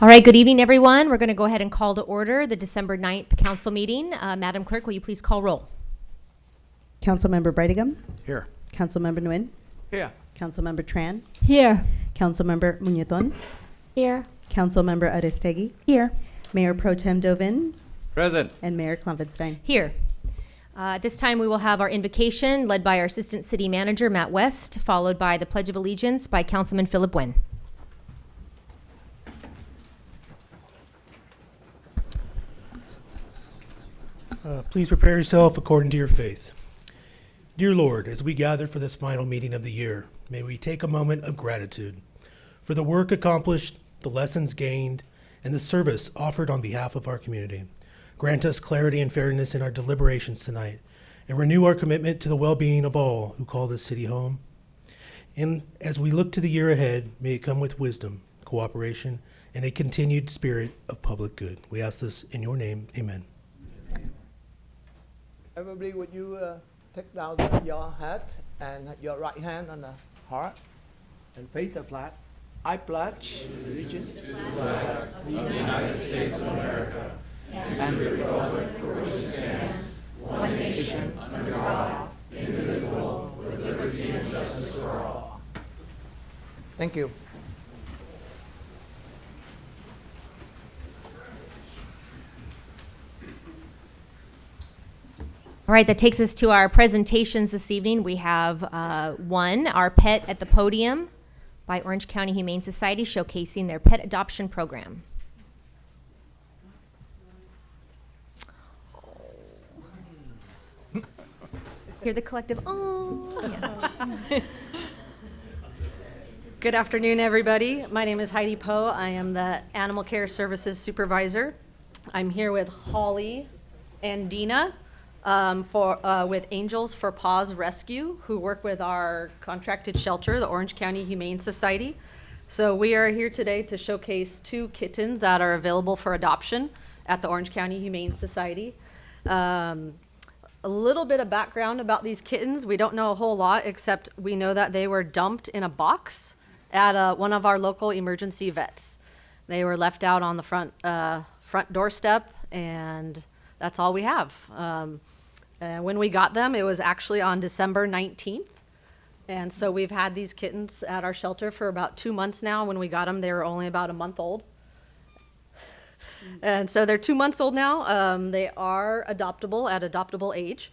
All right, good evening, everyone. We're going to go ahead and call to order the December 9th council meeting. Madam Clerk, will you please call roll? Councilmember Brightingham. Here. Councilmember Nguyen. Here. Councilmember Tran. Here. Councilmember Muñetón. Here. Councilmember Aristegui. Here. Mayor Pro Tem Dovin. Present. And Mayor Klumpenstein. Here. At this time, we will have our invocation led by our Assistant City Manager, Matt West, followed by the Pledge of Allegiance by Councilman Philip Nguyen. Please prepare yourself according to your faith. Dear Lord, as we gather for this final meeting of the year, may we take a moment of gratitude for the work accomplished, the lessons gained, and the service offered on behalf of our community. Grant us clarity and fairness in our deliberations tonight, and renew our commitment to the well-being of all who call this city home. And as we look to the year ahead, may it come with wisdom, cooperation, and a continued spirit of public good. We ask this in your name. Amen. Everybody, would you take down your hat and your right hand on the heart and face the flag? I pledge allegiance to the flag of the United States of America and the republic for which it stands, one nation, under God, indivisible, with liberty and justice for all. Thank you. All right, that takes us to our presentations this evening. We have one, Our Pet at the Podium by Orange County Humane Society, showcasing their pet adoption program. Hear the collective, oh. Yeah. Good afternoon, everybody. My name is Heidi Poe. I am the Animal Care Services Supervisor. I'm here with Holly and Dina with Angels for Paws Rescue, who work with our contracted shelter, the Orange County Humane Society. So we are here today to showcase 2 kittens that are available for adoption at the Orange County Humane Society. A little bit of background about these kittens. We don't know a whole lot, except we know that they were dumped in a box at one of our local emergency vets. They were left out on the front doorstep, and that's all we have. When we got them, it was actually on December 19th. And so we've had these kittens at our shelter for about 2 months now. When we got them, they were only about a month old. And so they're 2 months old now. They are adoptable at adoptable age.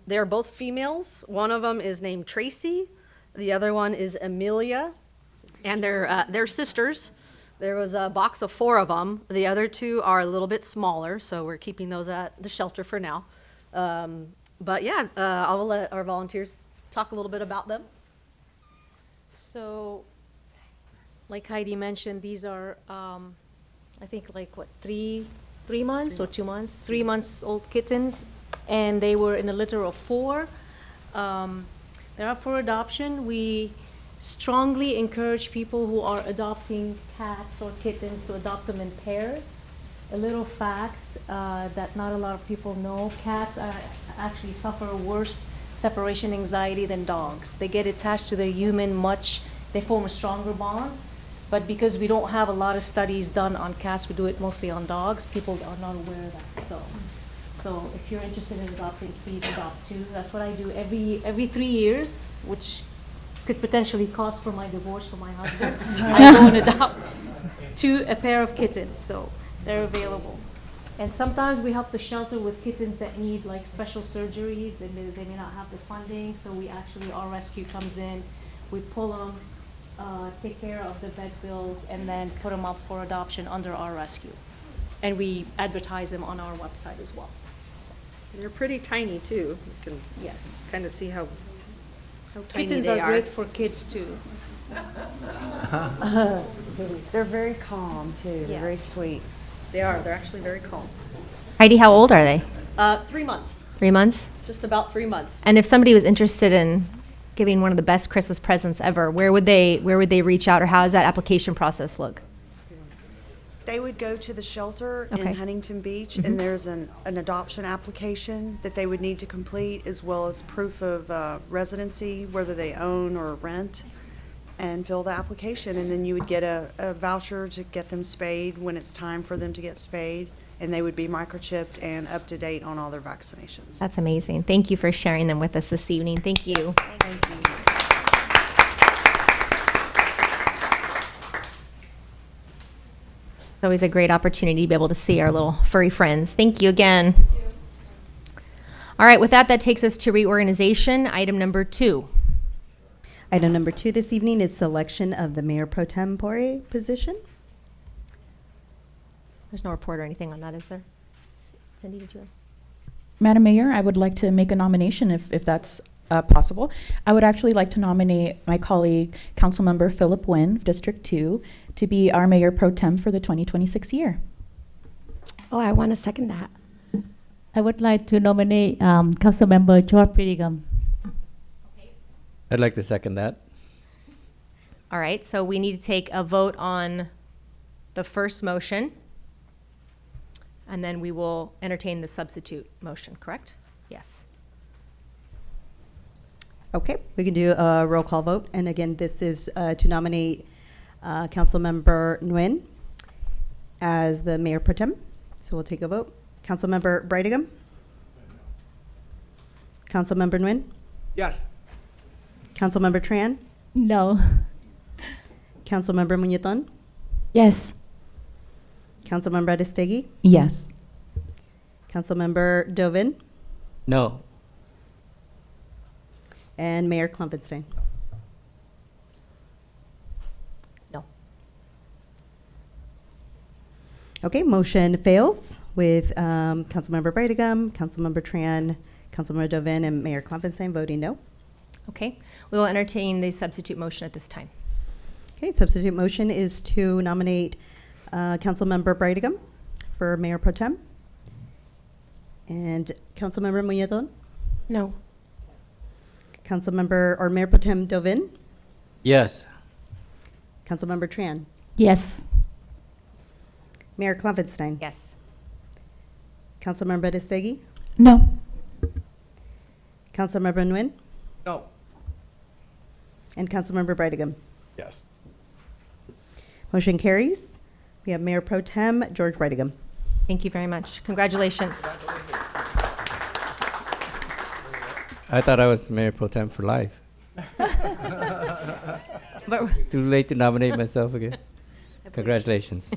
They're both females. One of them is named Tracy. The other one is Amelia. And they're sisters. There was a box of 4 of them. The other 2 are a little bit smaller, so we're keeping those at the shelter for now. But yeah, I will let our volunteers talk a little bit about them. So, like Heidi mentioned, these are, I think, like what, 3 months or 2 months? 3 months old kittens, and they were in a litter of 4. They're up for adoption. We strongly encourage people who are adopting cats or kittens to adopt them in pairs. A little fact that not a lot of people know, cats actually suffer worse separation anxiety than dogs. They get attached to their human they form a stronger bond, but because we don't have a lot of studies done on cats, we do it mostly on dogs, people are not aware of that. So if you're interested in adopting, please adopt too. That's what I do every 3 years, which could potentially cost for my divorce from my husband. I go and adopt a pair of kittens, so they're available. And sometimes we help the shelter with kittens that need like special surgeries, and they may not have the funding, so our rescue comes in, we pull them, take care of the vet bills, and then put them up for adoption under our rescue. And we advertise them on our website as well. So, They're pretty tiny too. You can yes. kind of see how tiny Kittens they are great for kids too. They're very calm too. They're very Yes. sweet. They are. They're actually very calm. Heidi, how old are they? 3 months. 3 months? Just about 3 months. And if somebody was interested in giving one of the best Christmas presents ever, where would they reach out, or how does that application process look? They would go to the shelter Okay. in Huntington Beach, and there's an adoption application that they would need to complete, as well as proof of residency, whether they own or rent. and fill the application, and then you would get a voucher to get them spayed when it's time for them to get spayed, and they would be microchipped and up to date on all their vaccinations. That's amazing. Thank you for sharing them with us this evening. Thank you. Thank you. It's always a great opportunity to be able to see our little furry friends. Thank you again. All right, with that takes us to reorganization. Item number 2. Item number 2 this evening is selection of the mayor pro tempore position. There's no report or anything on that, is there? Cindy, did you have? Madam Mayor, I would like to make a nomination if that's possible. I would actually like to nominate my colleague, Councilmember Philip Nguyen, District 2, to be our mayor pro tem for the 2026 year. Oh, I want to second that. I would like to nominate Councilmember George Prettigum. I'd like to second that. All right, so we need to take a vote on the first motion, and then we will entertain the substitute motion, correct? Yes. Okay, we can do a roll call vote. And again, this is to nominate Councilmember Nguyen as the mayor pro tem. So we'll take a vote. Councilmember Breitigam? Councilmember Nguyen? Yes. Councilmember Tran? No. Councilmember Muñetón? Yes. Councilmember Aristegui? Yes. Councilmember Dovin? No. And Mayor Klumpenstein? No. Okay, motion fails with Councilmember Breitigam, Councilmember Tran, Councilmember Dovin, and Mayor Klumpenstein voting no. Okay, we will entertain the substitute motion at this time. Okay, substitute motion is to nominate Councilmember Breitigam for mayor pro tem. And Councilmember Muñetón? No. Councilmember or Mayor Pro Tem Dovin? Yes. Councilmember Tran? Yes. Mayor Klumpenstein? Yes. Councilmember Aristegui? No. Councilmember Nguyen? No. And Councilmember Breitigam? Yes. Motion carries. We have Mayor Pro Tem George Breitigam. Thank you very much. Congratulations. I thought I was mayor pro tem for life. But Too late to nominate myself again. Congratulations.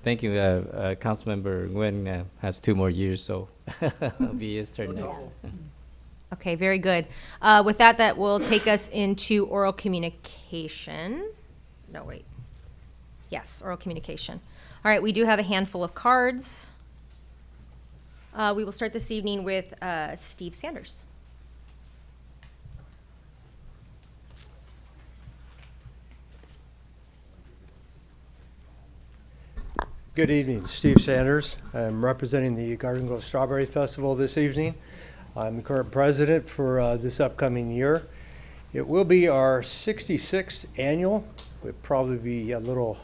Thank you. Councilmember Nguyen has 2 more years, so it'll be his turn next. okay, very good. With that will take us into oral communication. No, wait. Yes, oral communication. All right, we do have a handful of cards. We will start this evening with Steve Sanders. Good evening, Steve Sanders. I'm representing the Garden Grove Strawberry Festival this evening. I'm the current president for this upcoming year. It will be our 66th annual. It would probably be a little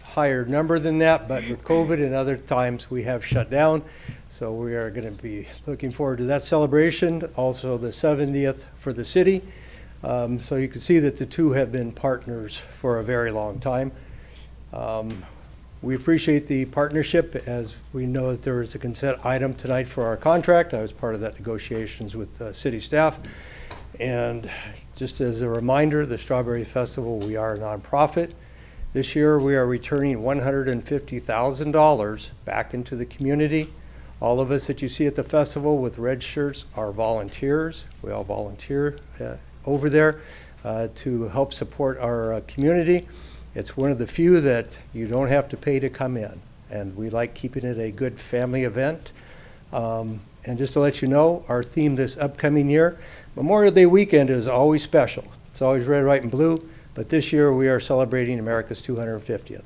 higher number than that, but with COVID and other times we have shut down. So we are going to be looking forward to that celebration, also the 70th for the city. So you can see that the two have been partners for a very long time. We appreciate the partnership, as we know that there is a consent item tonight for our contract. I was part of that negotiations with city staff. And just as a reminder, the Strawberry Festival, we are a nonprofit. This year we are returning $150,000 back into the community. All of us that you see at the festival with red shirts are volunteers. We all volunteer over there to help support our community. It's one of the few that you don't have to pay to come in, and we like keeping it a good family event. And just to let you know, our theme this upcoming year, Memorial Day weekend is always special. It's always red, white, and blue, but this year we are celebrating America's 250th.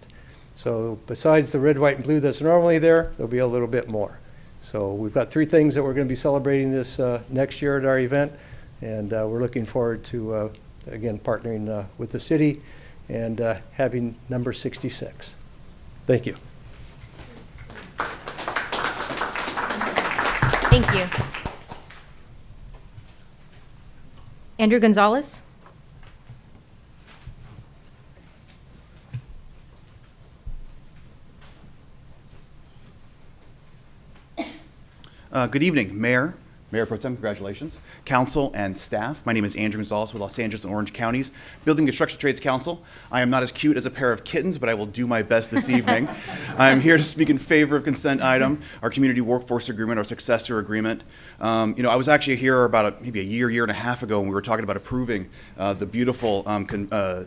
So besides the red, white, and blue that's normally there, there'll be a little bit more. So we've got 3 things that we're going to be celebrating this next year at our event, and we're looking forward to, again, partnering with the city and having number 66. Thank you. Thank you. Andrew Gonzalez. Good evening, Mayor Pro Tem, congratulations, Council and staff. My name is Andrew Gonzalez with Los Angeles and Orange Counties Building Construction Trades Council. I am not as cute as a pair of kittens, but I will do my best this evening. I am here to speak in favor of consent item, our community workforce agreement, our successor agreement. I was actually here about maybe a year and a half ago when we were talking about approving the beautiful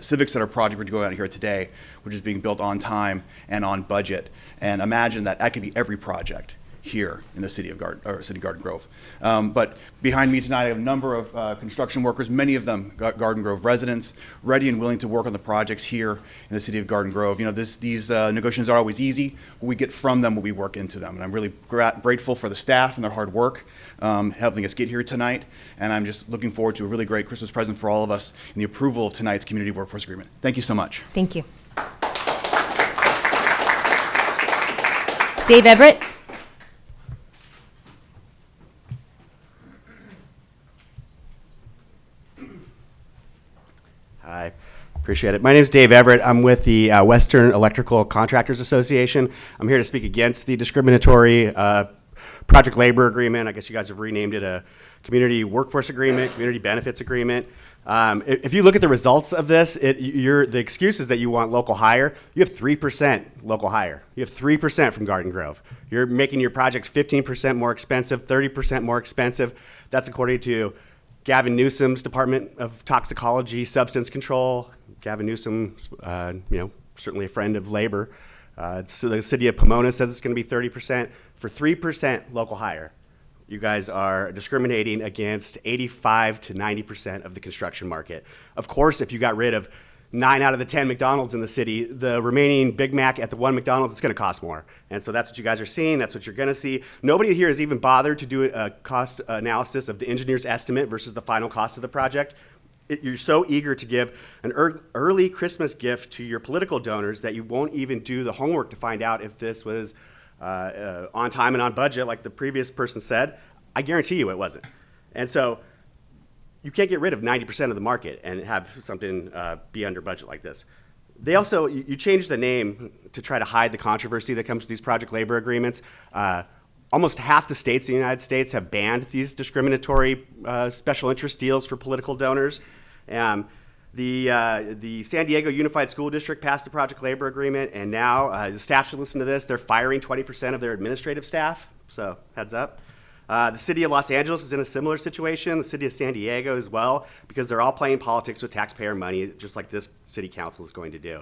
Civic Center project we're going out here today, which is being built on time and on budget. And imagine that could be every project here in the city of Garden Grove. But behind me tonight, I have a number of construction workers, many of them Garden Grove residents, ready and willing to work on the projects here in the city of Garden Grove. These negotiations are always easy. What we get from them, what we work into them. And I'm really grateful for the staff and their hard work helping us get here tonight. And I'm just looking forward to a really great Christmas present for all of us in the approval of tonight's community workforce agreement. Thank you so much. Thank you. Dave Everett. I appreciate it. My name is Dave Everett. I'm with the Western Electrical Contractors Association. I'm here to speak against the discriminatory project labor agreement. I guess you guys have renamed it a community workforce agreement, community benefits agreement. If you look at the results of this, the excuse is that you want local hire. You have 3% local hire. You have 3% from Garden Grove. You're making your projects 15% more expensive, 30% more expensive. That's according to Gavin Newsom's Department of Toxicology, Substance Control. Gavin Newsom, certainly a friend of labor. So the city of Pomona says it's going to be 30%. For 3% local hire, you guys are discriminating against 85 to 90% of the construction market. Of course, if you got rid of 9 out of the 10 McDonald's in the city, the remaining Big Mac at the one McDonald's, it's going to cost more. And so that's what you guys are seeing. That's what you're going to see. Nobody here has even bothered to do a cost analysis of the engineer's estimate versus the final cost of the project. You're so eager to give an early Christmas gift to your political donors that you won't even do the homework to find out if this was on time and on budget, like the previous person said. I guarantee you it wasn't. And so you can't get rid of 90% of the market and have something be under budget like this. They also, you changed the name to try to hide the controversy that comes with these project labor agreements. Almost half the states in the United States have banned these discriminatory special interest deals for political donors. The San Diego Unified School District passed a project labor agreement, and now the staff should listen to this. They're firing 20% of their administrative staff, so heads up. The city of Los Angeles is in a similar situation, the city of San Diego as well, because they're all playing politics with taxpayer money, just like this city council is going to do.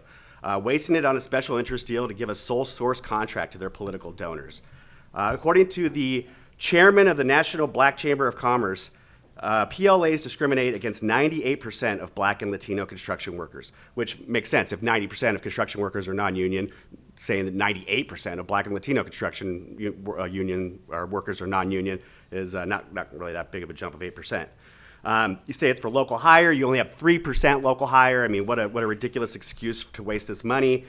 Wasting it on a special interest deal to give a sole source contract to their political donors. According to the chairman of the National Black Chamber of Commerce, PLAs discriminate against 98% of Black and Latino construction workers, which makes sense if 90% of construction workers are non-union. Saying that 98% of Black and Latino construction union or workers are non-union is not really that big of a jump of 8%. You say it's for local hire. You only have 3% local hire. I mean, what a ridiculous excuse to waste this money.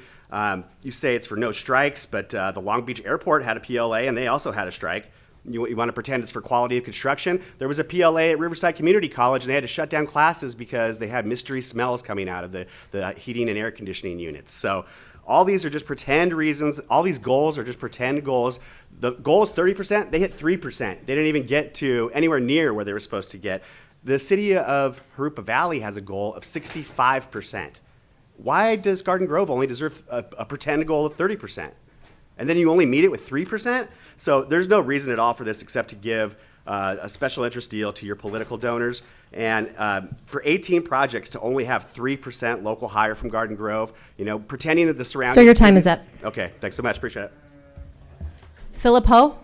You say it's for no strikes, but the Long Beach Airport had a PLA and they also had a strike. You want to pretend it's for quality of construction? There was a PLA at Riverside Community College and they had to shut down classes because they had mystery smells coming out of the heating and air conditioning units. So all these are just pretend reasons. All these goals are just pretend goals. The goal is 30%. They hit 3%. They didn't even get to anywhere near where they were supposed to get. The city of Harupa Valley has a goal of 65%. Why does Garden Grove only deserve a pretend goal of 30%? And then you only meet it with 3%? So there's no reason at all for this except to give a special interest deal to your political donors. And for 18 projects to only have 3% local hire from Garden Grove, pretending that the surrounding... So your time is up. Okay, thanks so much. Appreciate it. Philip Ho.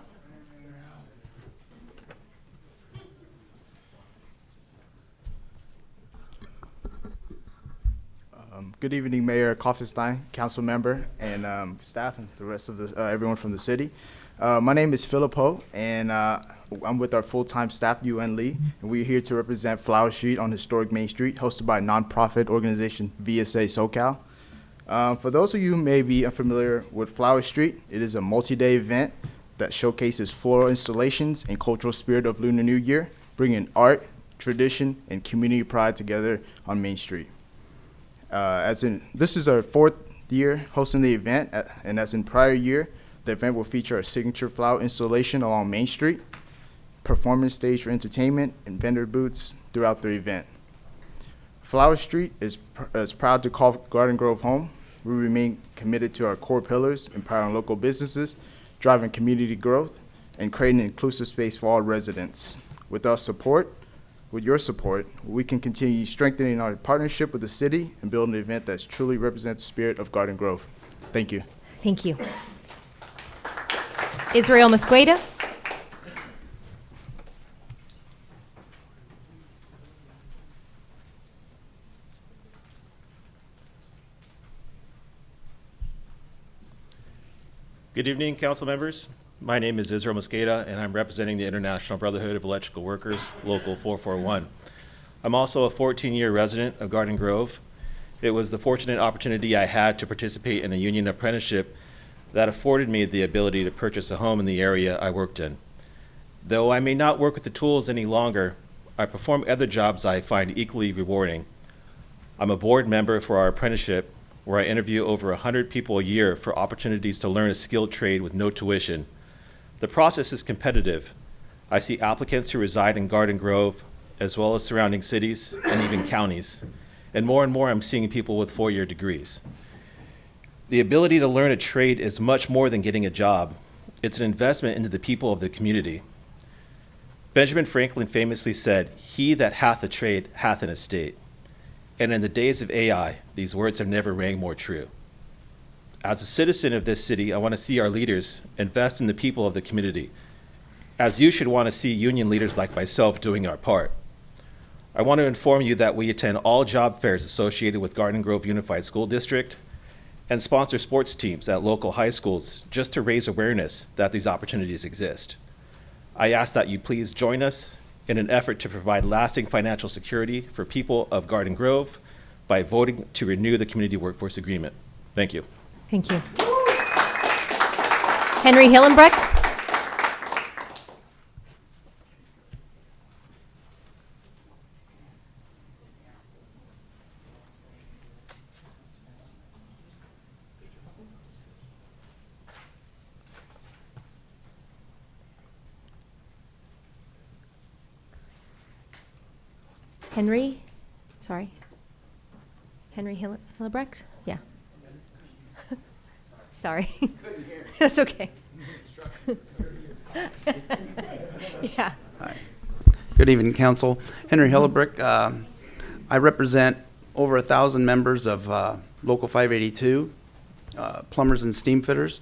Good evening, Mayor Kaufenstein, council member, and staff, and the rest of everyone from the city. My name is Philip Ho, and I'm with our full-time staff, UN Lee, and we're here to represent Flower Street on historic Main Street, hosted by nonprofit organization VSA SoCal. For those of you who may be unfamiliar with Flower Street, it is a multi-day event that showcases floral installations and cultural spirit of Lunar New Year, bringing art, tradition, and community pride together on Main Street. This is our 4th year hosting the event, and as in prior year, the event will feature a signature flower installation along Main Street. performance stage for entertainment, and vendor booths throughout the event. Flower Street is proud to call Garden Grove home. We remain committed to our core pillars, empowering local businesses, driving community growth, and creating an inclusive space for all residents. With your support, we can continue strengthening our partnership with the city and building an event that truly represents the spirit of Garden Grove. Thank you. Thank you. Israel Mosqueda. Good evening, council members. My name is Israel Mosqueda, and I'm representing the International Brotherhood of Electrical Workers, Local 441. I'm also a 14-year resident of Garden Grove. It was the fortunate opportunity I had to participate in a union apprenticeship that afforded me the ability to purchase a home in the area I worked in. Though I may not work with the tools any longer, I perform other jobs I find equally rewarding. I'm a board member for our apprenticeship, where I interview over 100 people a year for opportunities to learn a skilled trade with no tuition. The process is competitive. I see applicants who reside in Garden Grove, as well as surrounding cities and even counties. And more I'm seeing people with 4-year degrees. The ability to learn a trade is much more than getting a job. It's an investment into the people of the community. Benjamin Franklin famously said, "He that hath a trade hath an estate." And in the days of AI, these words have never rang more true. As a citizen of this city, I want to see our leaders invest in the people of the community, as you should want to see union leaders like myself doing our part. I want to inform you that we attend all job fairs associated with Garden Grove Unified School District and sponsor sports teams at local high schools just to raise awareness that these opportunities exist. I ask that you please join us in an effort to provide lasting financial security for people of Garden Grove by voting to renew the Community Workforce Agreement. Thank you. Thank you. Henry Hillenbrecht. Henry Hillebrecht? Yeah. Sorry. That's okay. Yeah. Hi. Good evening, Council. Henry Hillebrecht. I represent over 1,000 members of Local 582, plumbers and steam fitters,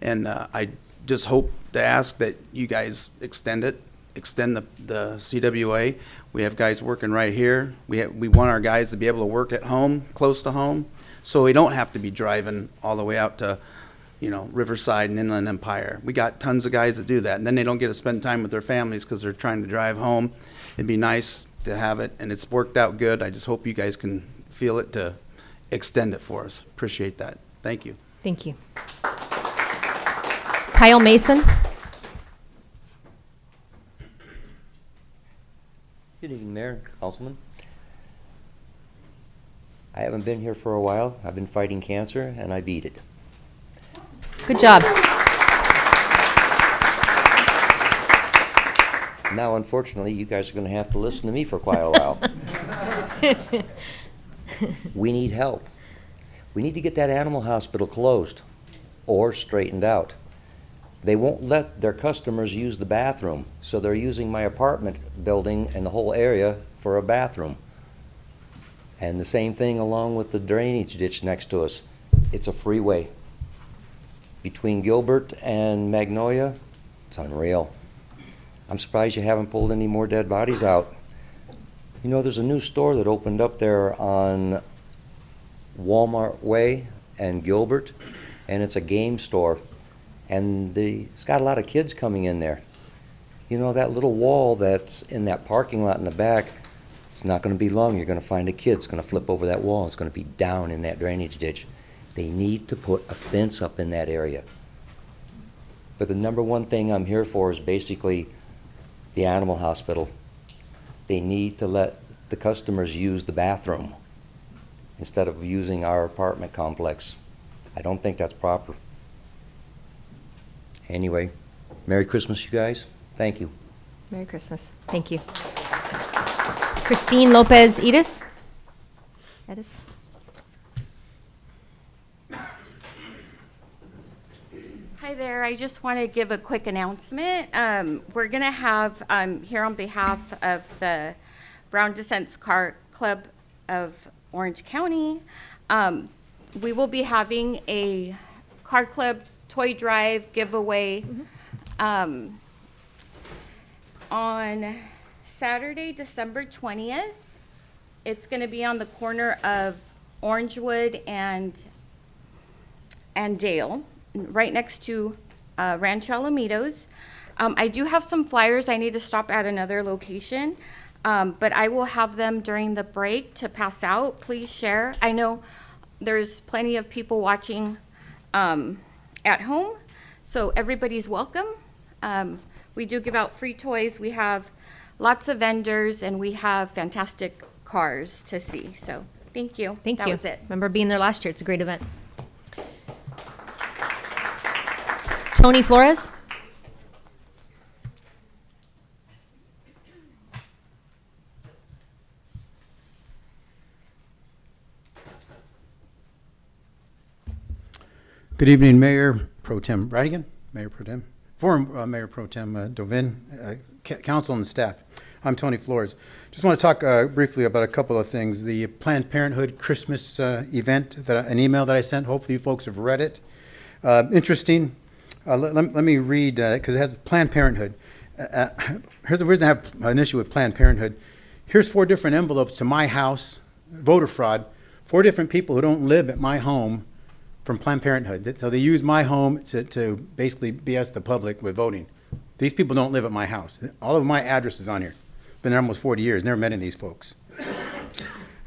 and I just hope to ask that you guys extend the CWA. We have guys working right here. We want our guys to be able to work at home, close to home, so we don't have to be driving all the way out to, Riverside and Inland Empire. We got tons of guys that do that, and then they don't get to spend time with their families because they're trying to drive home. It'd be nice to have it, and it's worked out good. I just hope you guys can feel it to extend it for us. Appreciate that. Thank you. Thank you. Kyle Mason. Good evening, Mayor, Councilman. I haven't been here for a while. I've been fighting cancer, and I beat it. Good job. Now, unfortunately, you guys are going to have to listen to me for quite a while. We need help. We need to get that animal hospital closed or straightened out. They won't let their customers use the bathroom, so they're using my apartment building and the whole area for a bathroom. And the same thing along with the drainage ditch next to us. It's a freeway. Between Gilbert and Magnolia, it's unreal. I'm surprised you haven't pulled any more dead bodies out. There's a new store that opened up there on Walmart Way and Gilbert, and it's a game store. And it's got a lot of kids coming in there. That little wall that's in that parking lot in the back, it's not going to be long. You're going to find a kid that's going to flip over that wall. It's going to be down in that drainage ditch. They need to put a fence up in that area. But the number one thing I'm here for is basically the animal hospital. They need to let the customers use the bathroom instead of using our apartment complex. I don't think that's proper. Anyway, Merry Christmas, you guys. Thank you. Merry Christmas. Thank you. Christine Lopez Edis. Hi there. I just want to give a quick announcement. We're going to have, here on behalf of the Brown Descents Car Club of Orange County, we will be having a car club toy drive giveaway on Saturday, December 20th. It's going to be on the corner of Orangewood and Dale, right next to Rancho Alamitos. I do have some flyers. I need to stop at another location, but I will have them during the break to pass out. Please share. I know there's plenty of people watching at home, so everybody's welcome. We do give out free toys. We have lots of vendors, and we have fantastic cars to see. So thank you. Thank you. That was it. Remember being there last year. It's a great event. Tony Flores. Good evening, Mayor Pro Tem Bradigan, Mayor Pro Tem, former Mayor Pro Tem Dovin, Council and staff. I'm Tony Flores. Just want to talk briefly about a couple of things. The Planned Parenthood Christmas event, an email that I sent. Hopefully you folks have read it. Interesting. Let me read, because it has Planned Parenthood. Here's the reason I have an issue with Planned Parenthood. Here's 4 different envelopes to my house, voter fraud, 4 different people who don't live at my home from Planned Parenthood. So they use my home to basically BS the public with voting. These people don't live at my house. All of my address is on here. Been there almost 40 years, never met any of these folks.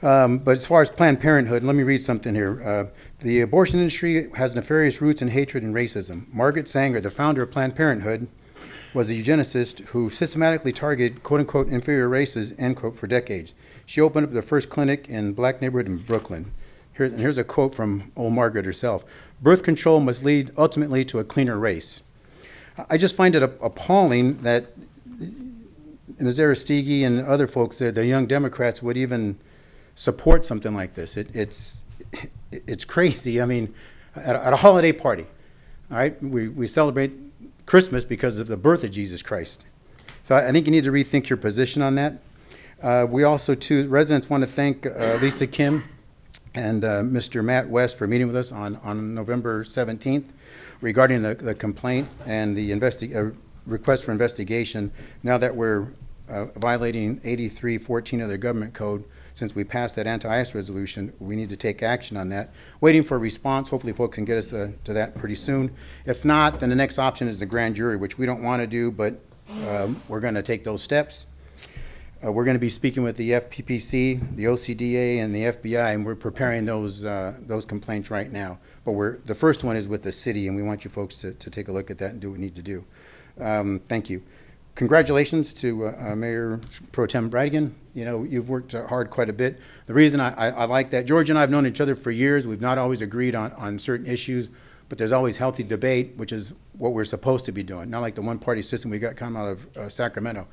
But as far as Planned Parenthood, let me read something here. The abortion industry has nefarious roots in hatred and racism. Margaret Sanger, the founder of Planned Parenthood, was a eugenicist who systematically targeted quote-unquote inferior races, end quote, for decades. She opened up the first clinic in black neighborhood in Brooklyn. Here's a quote from old Margaret herself. Birth control must lead ultimately to a cleaner race. I just find it appalling that Ms. Aristigi and other folks, the young Democrats, would even support something like this. It's crazy. I mean, at a holiday party, all right, we celebrate Christmas because of the birth of Jesus Christ. So I think you need to rethink your position on that. We also, too, residents want to thank Lisa Kim and Mr. Matt West for meeting with us on November 17th regarding the complaint and the request for investigation. Now that we're violating 8314 of the government code, since we passed that anti-ICE resolution, we need to take action on that. Waiting for a response. Hopefully folks can get us to that pretty soon. If not, then the next option is the grand jury, which we don't want to do, but we're going to take those steps. We're going to be speaking with the FPPC, the OCDA, and the FBI, and we're preparing those complaints right now. But the first one is with the city, and we want you folks to take a look at that and do what we need to do. Thank you. Congratulations to Mayor Pro Tem Bradigan. You know, you've worked hard quite a bit. The reason I like that, George and I have known each other for years. We've not always agreed on certain issues, but there's always healthy debate, which is what we're supposed to be doing. Not like the one-party system we got coming out of Sacramento.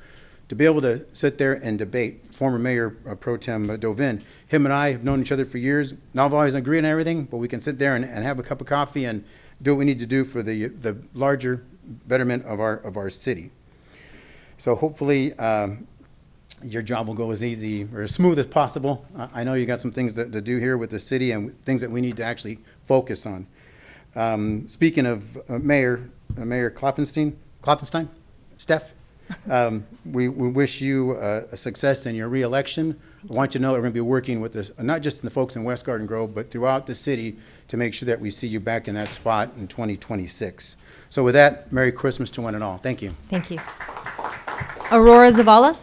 To be able to sit there and debate, former Mayor Pro Tem Dovin, him and I have known each other for years, not always agree on everything, but we can sit there and have a cup of coffee and do what we need to do for the larger betterment of our city. So hopefully your job will go as easy or as smooth as possible. I know you got some things to do here with the city and things that we need to actually focus on. Speaking of Mayor Kloppenstein, Steph, we wish you a success in your re-election. I want you to know that we're going to be working with this, not just the folks in West Garden Grove, but throughout the city to make sure that we see you back in that spot in 2026. So with that, Merry Christmas to one and all. Thank you. Thank you. Aurora Zavala.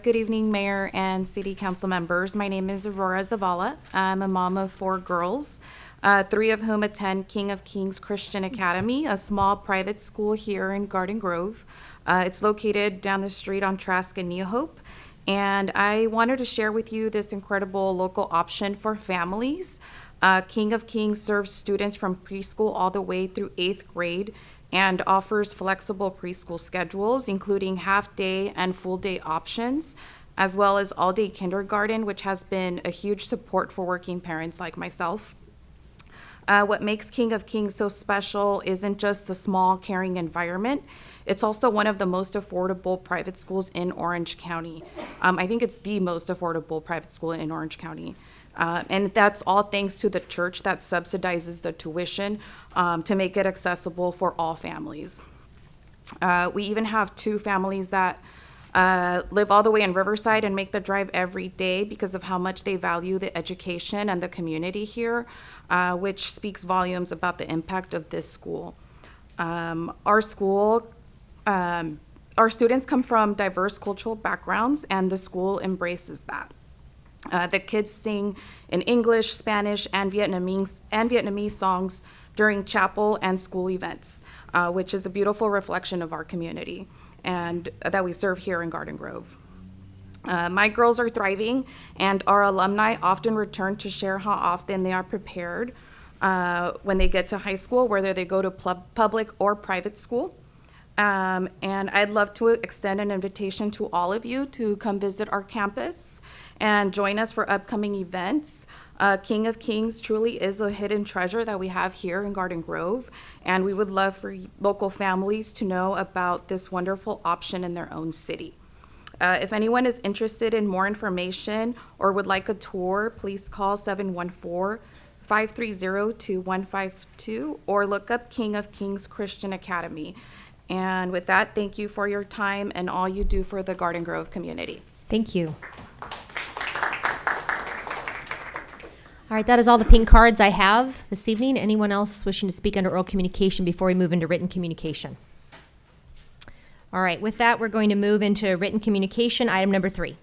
Good evening, Mayor and City Council members. My name is Aurora Zavala. I'm a mom of 4 girls, 3 of whom attend King of Kings Christian Academy, a small private school here in Garden Grove. It's located down the street on Trask and New Hope. And I wanted to share with you this incredible local option for families. King of Kings serves students from preschool all the way through 8th grade and offers flexible preschool schedules, including half-day and full-day options, as well as all-day kindergarten, which has been a huge support for working parents like myself. What makes King of Kings so special isn't just the small, caring environment. It's also one of the most affordable private schools in Orange County. I think it's the most affordable private school in Orange County. And that's all thanks to the church that subsidizes the tuition to make it accessible for all families. We even have 2 families that live all the way in Riverside and make the drive every day because of how much they value the education and the community here, which speaks volumes about the impact of this school. Our students come from diverse cultural backgrounds, and the school embraces that. The kids sing in English, Spanish, and Vietnamese songs during chapel and school events, which is a beautiful reflection of our community and that we serve here in Garden Grove. My girls are thriving, and our alumni often return to share how often they are prepared when they get to high school, whether they go to public or private school. And I'd love to extend an invitation to all of you to come visit our campus and join us for upcoming events. King of Kings truly is a hidden treasure that we have here in Garden Grove, and we would love for local families to know about this wonderful option in their own city. If anyone is interested in more information or would like a tour, please call 714-530-2152 or look up King of Kings Christian Academy. And with that, thank you for your time and all you do for the Garden Grove community. Thank you. All right, that is all the pink cards I have this evening. Anyone else wishing to speak under oral communication before we move into written communication? All right, with that, we're going to move into written communication, item number 3.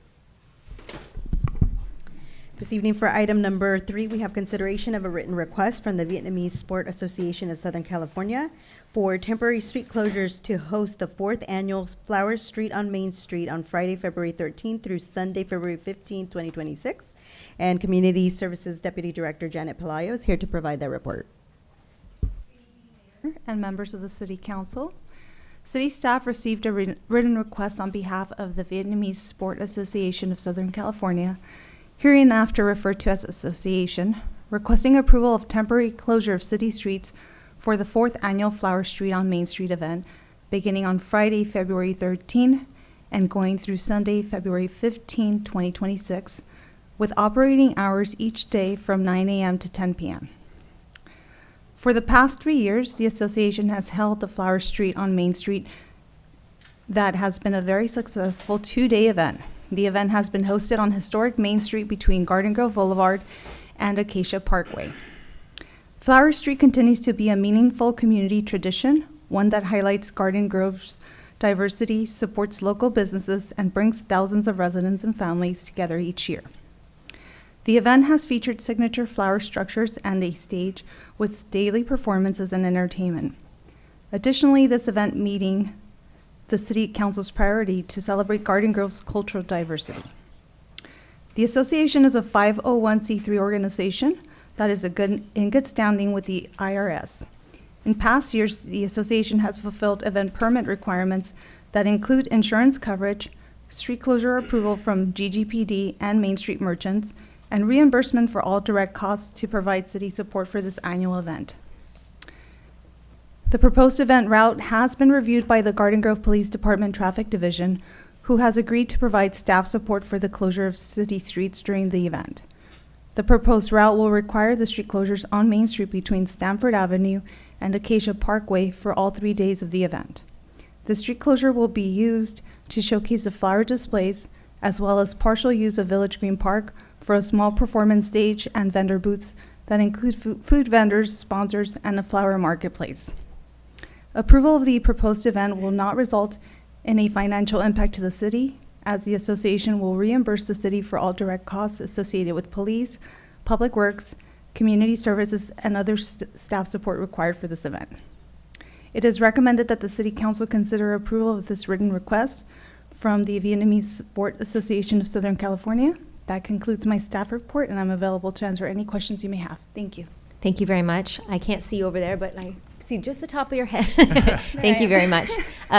This evening for item number 3, we have consideration of a written request from the Vietnamese Sport Association of Southern California for temporary street closures to host the 4th annual Flower Street on Main Street on Friday, February 13th through Sunday, February 15th, 2026. And Community Services Deputy Director Janet Pelayo is here to provide that report. And members of the City Council. City staff received a written request on behalf of the Vietnamese Sport Association of Southern California, hereinafter referred to as Association, requesting approval of temporary closure of city streets for the 4th annual Flower Street on Main Street event, beginning on Friday, February 13 and going through Sunday, February 15, 2026, with operating hours each day from 9 a.m. to 10 p.m. For the past 3 years, the association has held the Flower Street on Main Street that has been a very successful 2-day event. The event has been hosted on historic Main Street between Garden Grove Boulevard and Acacia Parkway. Flower Street continues to be a meaningful community tradition, one that highlights Garden Grove's diversity, supports local businesses, and brings thousands of residents and families together each year. The event has featured signature flower structures and a stage with daily performances and entertainment. Additionally, this event meeting the City Council's priority to celebrate Garden Grove's cultural diversity. The association is a 501c3 organization that is in good standing with the IRS. In past years, the association has fulfilled event permit requirements that include insurance coverage, street closure approval from GGPD and Main Street merchants, and reimbursement for all direct costs to provide city support for this annual event. The proposed event route has been reviewed by the Garden Grove Police Department Traffic Division, who has agreed to provide staff support for the closure of city streets during the event. The proposed route will require the street closures on Main Street between Stamford Avenue and Acacia Parkway for all 3 days of the event. The street closure will be used to showcase the flower displays, as well as partial use of Village Green Park for a small performance stage and vendor booths that include food vendors, sponsors, and a flower marketplace. Approval of the proposed event will not result in a financial impact to the city, as the association will reimburse the city for all direct costs associated with police, public works, community services, and other staff support required for this event. It is recommended that the City Council consider approval of this written request from the Vietnamese Sport Association of Southern California. That concludes my staff report, and I'm available to answer any questions you may have. Thank you. Thank you very much. I can't see over there, but I see just the top of your head. Thank you very much.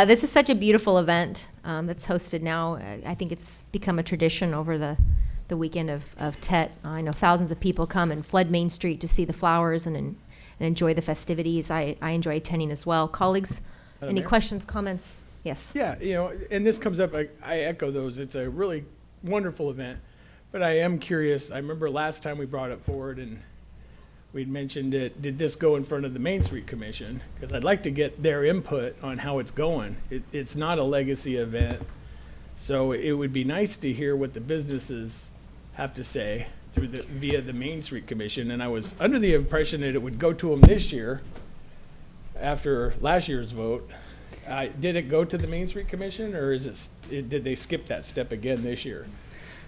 This is such a beautiful event that's hosted now. I think it's become a tradition over the weekend of Tet. I know thousands of people come and flood Main Street to see the flowers and enjoy the festivities. I enjoy attending as well. Colleagues, Madam any Mayor? questions, comments? Yes. Yeah, and this comes up, I echo those. It's a really wonderful event. But I am curious, I remember last time we brought it forward and we'd mentioned it, did this go in front of the Main Street Commission? Because I'd like to get their input on how it's going. It's not a legacy event, so it would be nice to hear what the businesses have to say via the Main Street Commission. And I was under the impression that it would go to them this year after last year's vote. Did it go to the Main Street Commission, or did they skip that step again this year?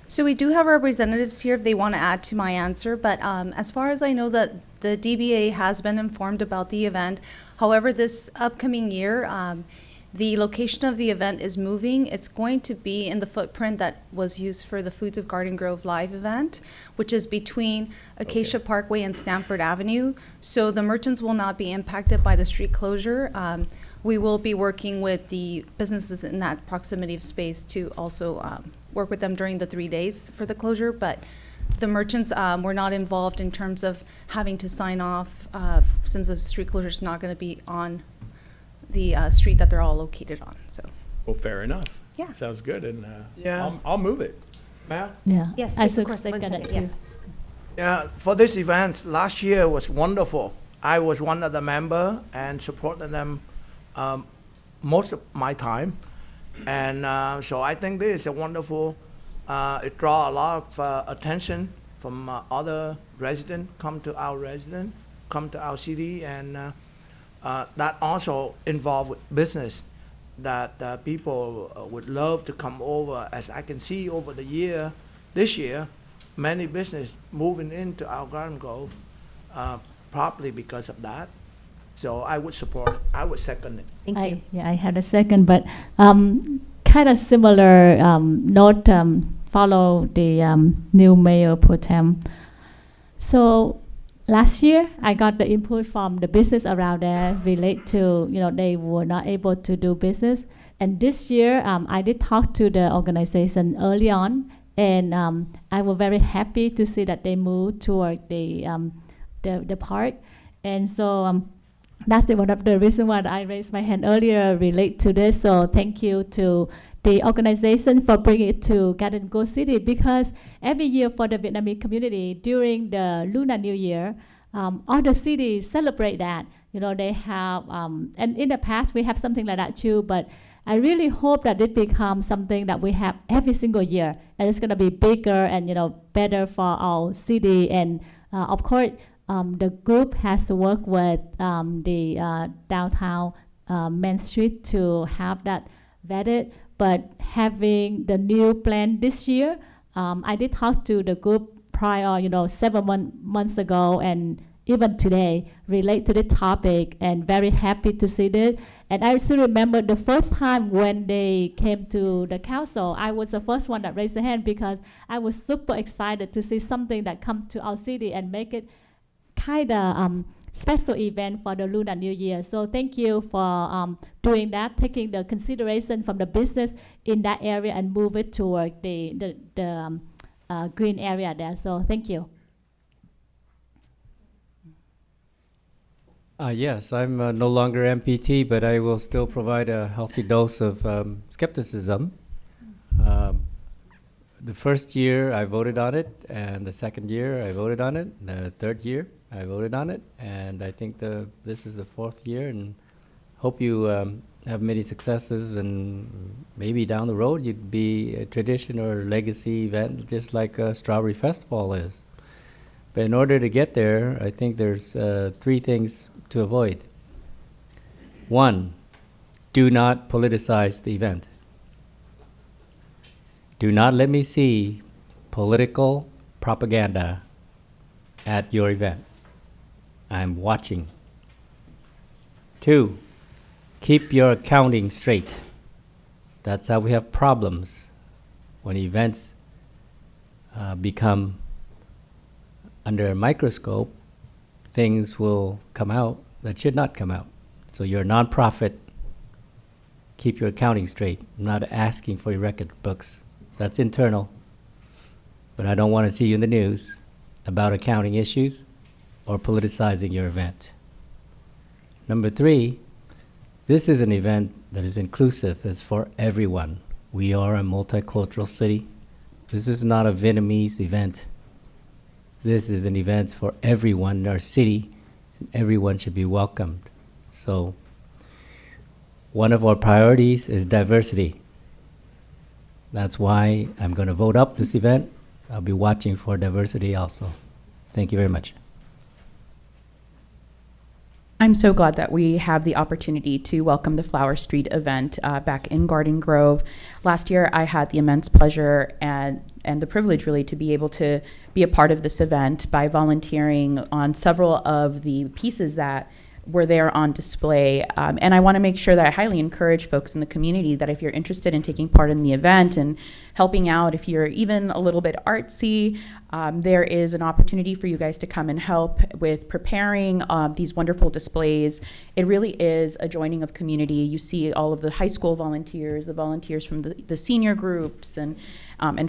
So we do have representatives here if they want to add to my answer, but as far as I know, that the DBA has been informed about the event. However, this upcoming year, the location of the event is moving. It's going to be in the footprint that was used for the Foods of Garden Grove Live event, which is between Acacia Parkway and Stanford Avenue. So the merchants will not be impacted by the street closure. We will be working with the businesses in that proximity of space to also work with them during the 3 days for the closure, but the merchants were not involved in terms of having to sign off since the street closure is not going to be on the street that they're all located on. So. Well, fair enough. Yeah. Sounds good, and Yeah. I'll move it. Mayor? Yeah. Yes, I yes, of should course. One second it second, too. yes. Yeah, for this event, last year was wonderful. I was one of the member and supported them most of my time. And so I think this is a wonderful, it draw a lot of attention from other residents, come to our city, and that also involve with business that people would love to come over. As I can see over this year, many business moving into our Garden Grove, probably because of that. So I would second it. Thank you. Yeah, I had a second, but kind of similar note, follow the new mayor pro tem. So last year, I got the input from the business around there relate to, they were not able to do business. And this year, I did talk to the organization early on, and I was very happy to see that they moved toward the park. And so that's one of the reasons why I raised my hand earlier relate to this. So thank you to the organization for bringing it to Garden Grove City, because every year for the Vietnamese community during the Lunar New Year, all the cities celebrate that. They have, and in the past we have something like that too, but I really hope that it becomes something that we have every single year, and it's going to be bigger and better for our city. And of course, the group has to work with the downtown Main Street to have that vetted. But having the new plan this year, I did talk to the group prior, 7 months ago, and even today relate to the topic, and very happy to see this. And I still remember the first time when they came to the council, I was the first one that raised the hand because I was super excited to see something that come to our city and make it kind of special event for the Lunar New Year. So thank you for doing that, taking the consideration from the business in that area and move it toward the green area there. So thank you. Yes, I'm no longer MPT, but I will still provide a healthy dose of skepticism. The first year I voted on it, and the second year I voted on it, the third year I voted on it, and I think this is the fourth year, and hope you have many successes, and maybe down the road you'd be a tradition or legacy event just like Strawberry Festival is. But in order to get there, I think there's 3 things to avoid. 1, do not politicize the event. Do not let me see political propaganda at your event. I'm watching. 2, keep your accounting straight. That's how we have problems when events become under a microscope. Things will come out that should not come out. So you're a nonprofit. Keep your accounting straight. I'm not asking for your record books. That's internal. But I don't want to see you in the news about accounting issues or politicizing your event. Number 3, this is an event that is inclusive. It's for everyone. We are a multicultural city. This is not a Vietnamese event. This is an event for everyone in our city, and everyone should be welcomed. So one of our priorities is diversity. That's why I'm going to vote up this event. I'll be watching for diversity also. Thank you very much. I'm so glad that we have the opportunity to welcome the Flower Street event back in Garden Grove. Last year, I had the immense pleasure and the privilege really to be able to be a part of this event by volunteering on several of the pieces that were there on display. And I want to make sure that I highly encourage folks in the community that if you're interested in taking part in the event and helping out, if you're even a little bit artsy, there is an opportunity for you guys to come and help with preparing these wonderful displays. It really is a joining of community. You see all of the high school volunteers, the volunteers from the senior groups, and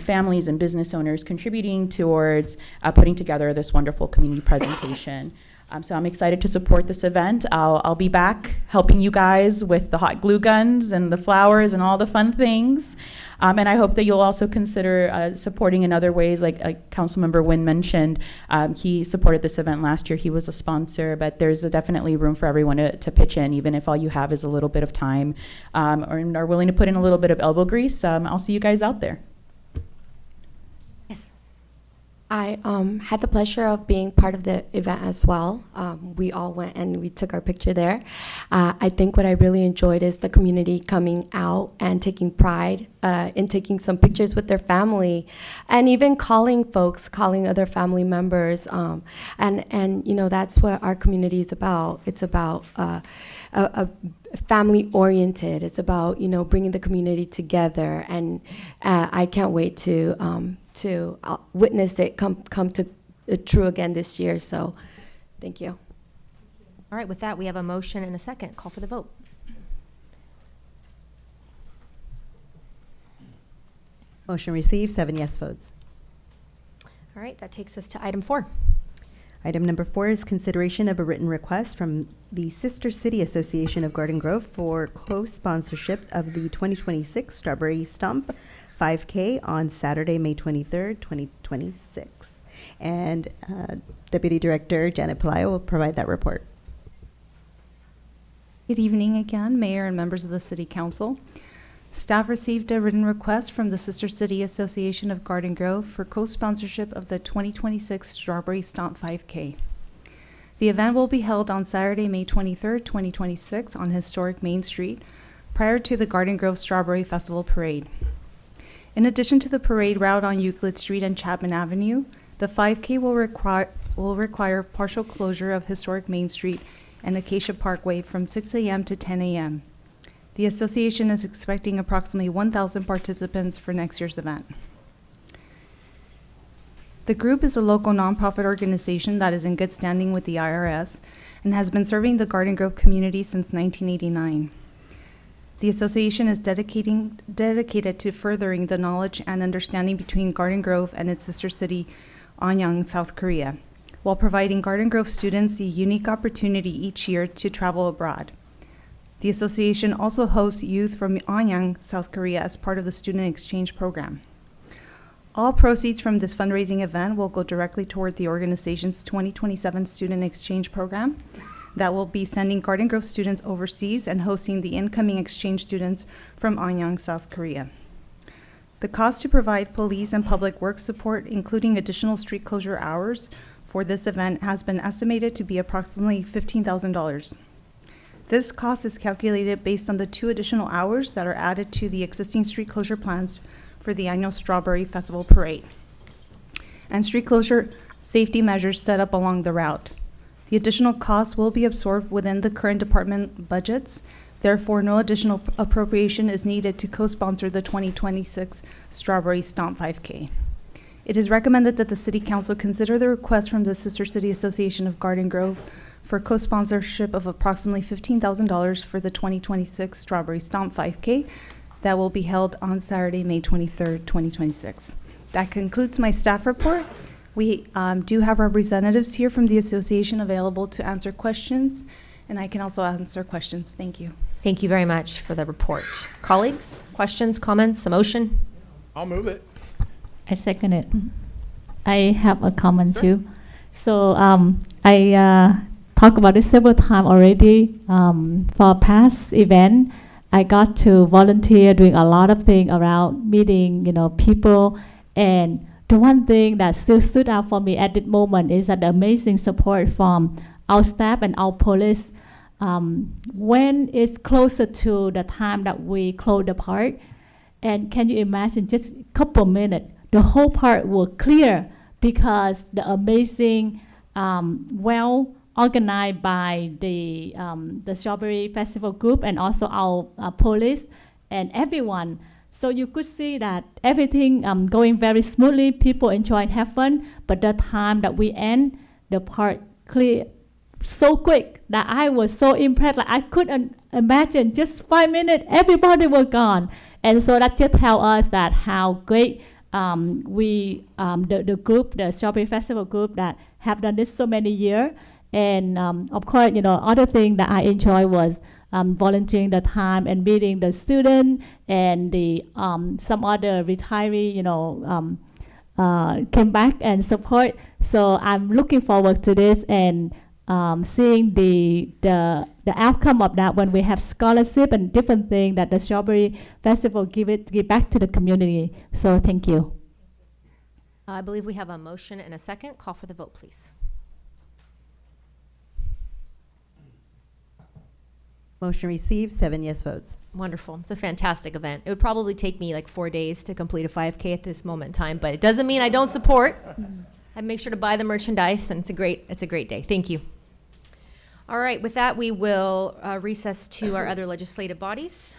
families and business owners contributing towards putting together this wonderful community presentation. So I'm excited to support this event. I'll be back helping you guys with the hot glue guns and the flowers and all the fun things. And I hope that you'll also consider supporting in other ways, like Councilmember Nguyen mentioned. He supported this event last year. He was a sponsor, but there's definitely room for everyone to pitch in, even if all you have is a little bit of time or are willing to put in a little bit of elbow grease. I'll see you guys out there. Yes. I had the pleasure of being part of the event as well. We all went and we took our picture there. I think what I really enjoyed is the community coming out and taking pride in taking some pictures with their family, and even calling other family members. And you know, that's what our community is about. It's about a family oriented. It's about, you know, bringing the community together, and I can't wait to witness it come to true again this year. So thank you. All right, with that, we have a motion and a second. Call for the vote. Motion received, 7 yes votes. All right, that takes us to item 4. Item number 4 is consideration of a written request from the Sister City Association of Garden Grove for co-sponsorship of the 2026 Strawberry Stomp 5K on Saturday, May 23rd, 2026. And Deputy Director Janet Pelayo will provide that report. Good evening again, Mayor and members of the City Council. Staff received a written request from the Sister City Association of Garden Grove for co-sponsorship of the 2026 Strawberry Stomp 5K. The event will be held on Saturday, May 23rd, 2026 on historic Main Street prior to the Garden Grove Strawberry Festival Parade. In addition to the parade route on Euclid Street and Chapman Avenue, the 5K will require partial closure of historic Main Street and Acacia Parkway from 6 a.m. to 10 a.m. The association is expecting approximately 1,000 participants for next year's event. The group is a local nonprofit organization that is in good standing with the IRS and has been serving the Garden Grove community since 1989. The association is dedicated to furthering the knowledge and understanding between Garden Grove and its sister city, Anyang, South Korea, while providing Garden Grove students a unique opportunity each year to travel abroad. The association also hosts youth from Anyang, South Korea as part of the student exchange program. All proceeds from this fundraising event will go directly toward the organization's 2027 student exchange program that will be sending Garden Grove students overseas and hosting the incoming exchange students from Anyang, South Korea. The cost to provide police and public works support, including additional street closure hours for this event, has been estimated to be approximately $15,000. This cost is calculated based on the 2 additional hours that are added to the existing street closure plans for the annual Strawberry Festival Parade and street closure safety measures set up along the route. The additional costs will be absorbed within the current department budgets Therefore, no additional appropriation is needed to co-sponsor the 2026 Strawberry Stomp 5K. It is recommended that the City Council consider the request from the Sister City Association of Garden Grove for co-sponsorship of approximately $15,000 for the 2026 Strawberry Stomp 5K that will be held on Saturday, May 23rd, 2026. That concludes my staff report. We do have representatives here from the association available to answer questions, and I can also answer questions. Thank you. Thank you very much for the report. Colleagues, questions, comments, a motion? I'll move it. I second it. I have a comment too. So I talked about this several times already. For past event, I got to volunteer doing a lot of things around meeting, people. And the one thing that still stood out for me at that moment is that the amazing support from our staff and our police. When it's closer to the time that we close the park, and can you imagine just a couple minutes, the whole park will clear because the amazing, well organized by the Strawberry Festival group and also our police and everyone. So you could see that everything going very smoothly, people enjoy, have fun, but the time that we end, the park clear so quick that I was so impressed. Like I couldn't imagine just 5 minutes, everybody was gone. And so that just tells us that how great the group, the Strawberry Festival group that have done this so many years. And of course, other thing that I enjoy was volunteering the time and meeting the student and the some other retiree, came back and support. So I'm looking forward to this and seeing the outcome of that when we have scholarship and different things that the Strawberry Festival give back to the community. So thank you. I believe we have a motion and a second. Call for the vote, please. Motion received, 7 yes votes. Wonderful. It's a fantastic event. It would probably take me like 4 days to complete a 5K at this moment in time, but it doesn't mean I don't support. I make sure to buy the merchandise, and it's a great day. Thank you. All right, with that, we will recess to our other legislative bodies.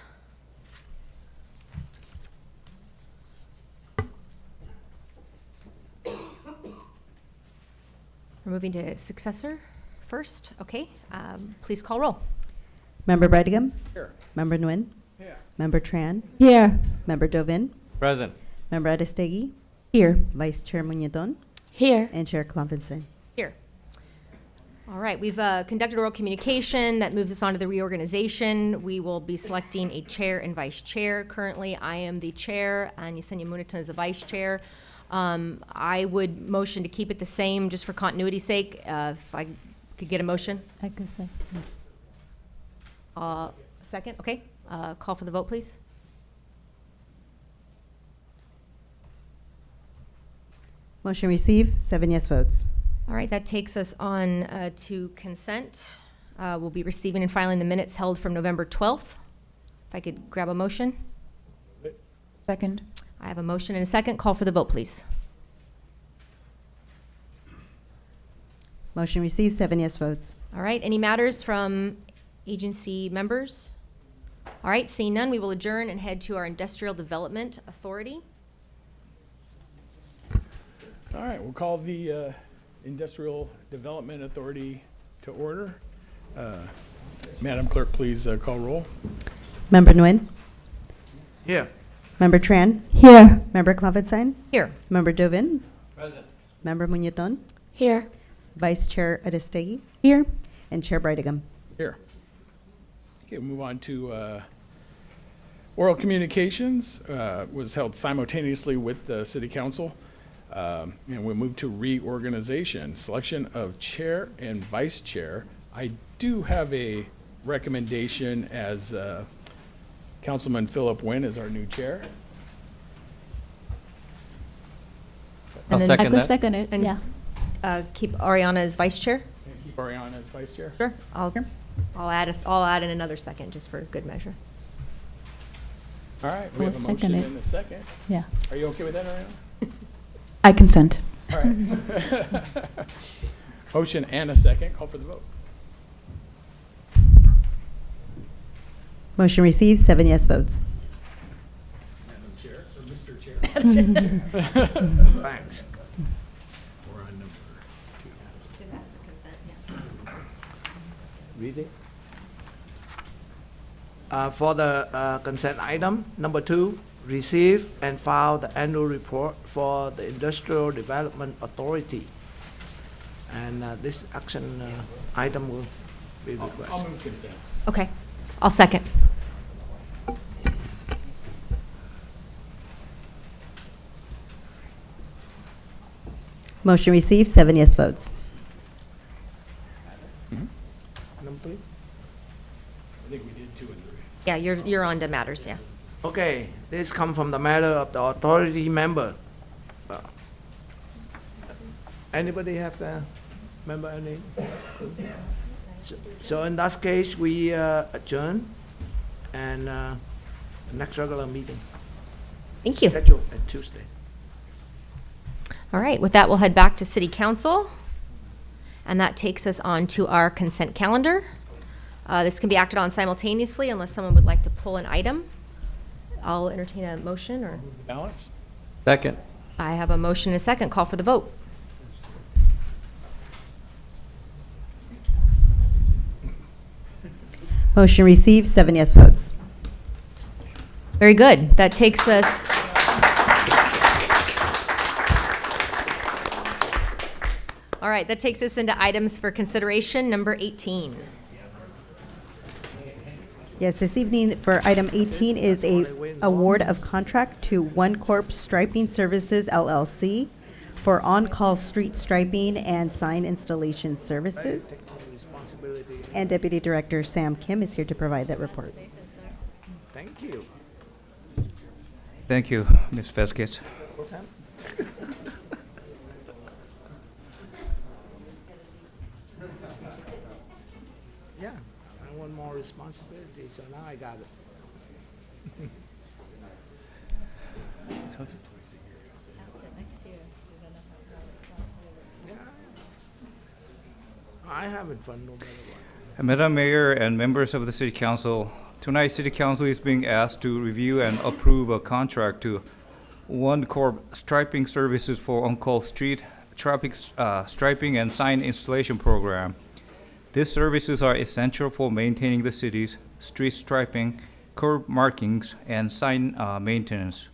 We're moving to successor first. Okay, please call roll. Member Breitigam? Here. Member Nguyen? Here. Member Tran? Here. Member Dovin? Present. Member Adestegui? Here. Vice Chair Muñetón? Here. And Chair Klopfenstein. Here. All right, we've conducted oral communication. That moves us on to the reorganization. We will be selecting a chair and vice chair. Currently, I am the chair, and Yesenia Muñetón is the vice chair. I would motion to keep it the same just for continuity's sake. If I could get a motion. I can say. Second, okay. Call for the vote, please. Motion received, 7 yes votes. All right, that takes us on to consent. We'll be receiving and filing the minutes held from November 12th. If I could grab a motion. Second. I have a motion and a second. Call for the vote, please. Motion received, 7 yes votes. All right, any matters from agency members? All right, seeing none, we will adjourn and head to our Industrial Development Authority. All right, we'll call the Industrial Development Authority to order. Madam Clerk, please call roll. Member Nguyen? Here. Member Tran? Here. Member Klopfenstein? Here. Member Dovin? Present. Member Muñetón? Here. Vice Chair Adestegui? Here. And Chair Breitigam. Here. Okay, we'll move on to oral communications. Was held simultaneously with the City Council. And we'll move to reorganization, selection of chair and vice chair. I do have a recommendation as Councilman Philip Wynn is our new chair. I'll then second I could that. second it. And Yeah. keep Ariana as vice chair. And keep Ariana as vice chair. Sure. I'll add in another second just for good measure. All right, I we will have a second motion it. and a second. Yeah. Are you okay with that, Ariana? I consent. All right. Motion and a second. Call for the vote. Motion receives, 7 yes votes. Madam Chair, or Mr. Chair. Thanks. We're on number 2. Read it. For the consent item, number 2, receive and file the annual report for the Industrial Development Authority. And this action item will be requested. I'll move consent. Okay, I'll second. Motion receives, 7 yes votes. Number 3? I think we did 2 and 3. Yeah, you're on to matters, yeah. Okay, this comes from the matter of the authority member. Anybody have a member any? So in that case, we adjourn and the next regular meeting. Thank you. Scheduled at Tuesday. All right, with that, we'll head back to City Council. And that takes us on to our consent calendar. This can be acted on simultaneously unless someone would like to pull an item. I'll entertain a motion or. Balance? Second. I have a motion and a second. Call for the vote. Motion receives, 7 yes votes. Very good. That takes us. All right, that takes us into items for consideration, number 18. Yes, this evening for item 18 is a award of contract to One Corp Striping Services LLC for on-call street striping and sign installation services. And Deputy Director Sam Kim is here to provide that report. Thank you. Thank you, Ms. Vasquez. Yeah, I want more responsibility, so now I got it. Yeah. I having fun no matter what. Madam Mayor and members of the City Council, tonight City Council is being asked to review and approve a contract to One Corp Striping Services for on-call street traffic striping and sign installation program. These services are essential for maintaining the city's street striping, curb markings, and sign maintenance.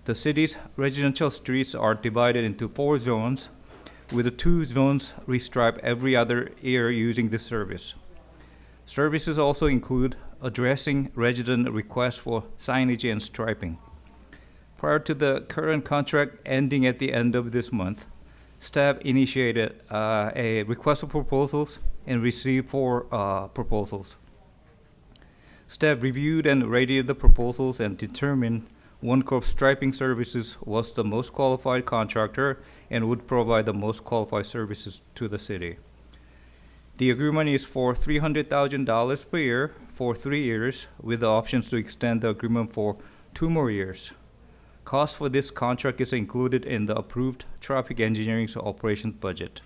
The city's residential streets are divided into 4 zones, with the 2 zones restriped every other year using this service. Services also include addressing resident requests for signage and striping. Prior to the current contract ending at the end of this month, staff initiated a request for proposals and received 4 proposals. Staff reviewed and rated the proposals and determined One Corp Striping Services was the most qualified contractor and would provide the most qualified services to the city. The agreement is for $300,000 per year for 3 years, with the options to extend the agreement for 2 more years. Cost for this contract is included in the approved traffic engineering operations budget.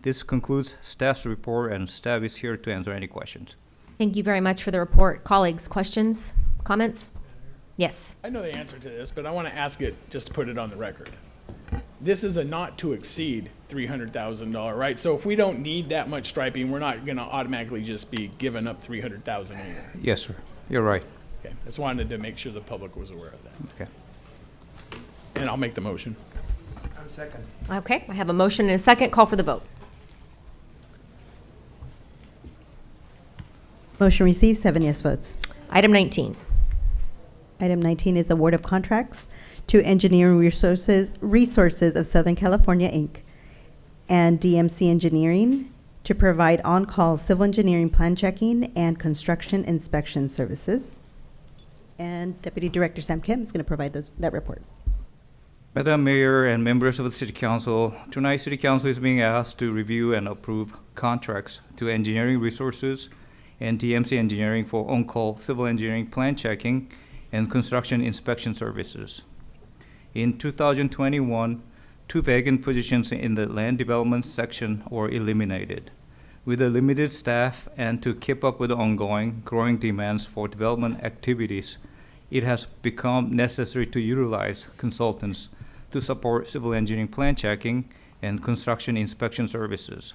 This concludes staff's report, and staff is here to answer any questions. Thank you very much for the report. Colleagues, questions, comments? Yes. I know the answer to this, but I want to ask it just to put it on the record. This is a not to exceed $300,000, right? So if we don't need that much striping, we're not going to automatically just be giving up $300,000 a year. Yes, sir. You're right. Okay. Just wanted to make sure the public was aware of that. Okay. And I'll make the motion. I'm second. Okay, I have a motion and a second. Call for the vote. Motion receives, 7 yes votes. Item 19. Item 19 is award of contracts to Engineering Resources of Southern California, Inc. and DMC Engineering to provide on-call civil engineering plan checking and construction inspection services. And Deputy Director Sam Kim is going to provide that report. Madam Mayor and members of the City Council, tonight City Council is being asked to review and approve contracts to Engineering Resources and DMC Engineering for on-call civil engineering plan checking and construction inspection services. In 2021, 2 vacant positions in the land development section were eliminated. With a limited staff and to keep up with the ongoing growing demands for development activities, it has become necessary to utilize consultants to support civil engineering plan checking and construction inspection services.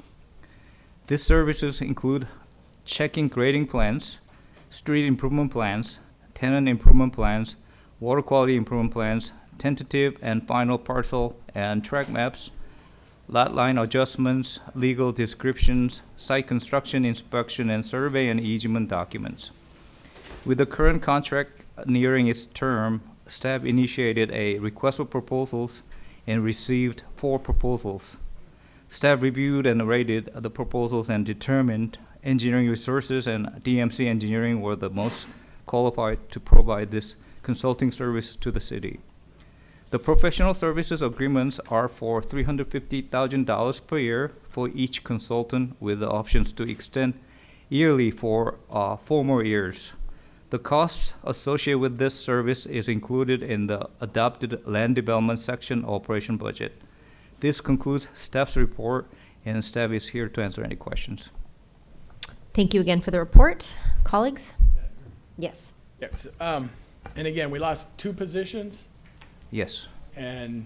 These services include checking grading plans, street improvement plans, tenant improvement plans, water quality improvement plans, tentative and final parcel and track maps, lot line adjustments, legal descriptions, site construction inspection, and survey and easement documents. With the current contract nearing its term, staff initiated a request for proposals and received 4 proposals. Staff reviewed and rated the proposals and determined engineering resources and DMC engineering were the most qualified to provide this consulting service to the city. The professional services agreements are for $350,000 per year for each consultant with the options to extend yearly for 4 more years. The costs associated with this service is included in the adopted land development section operation budget. This concludes staff's report, and staff is here to answer any questions. Thank you again for the report. Colleagues? Yes. Yes. And again, we lost 2 positions. Yes. And,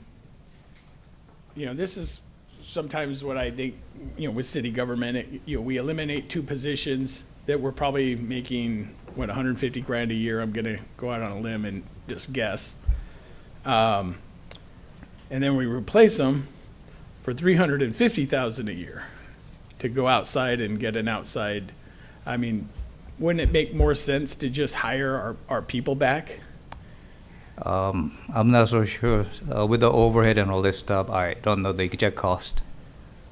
this is sometimes what I think, with city government, we eliminate 2 positions that we're probably making, $150,000 a year. I'm going to go out on a limb and just guess. And then we replace them for $350,000 a year to go outside and get an outside. I mean, wouldn't it make more sense to just hire our people back? I'm not so sure. With the overhead and all this stuff, I don't know the exact cost.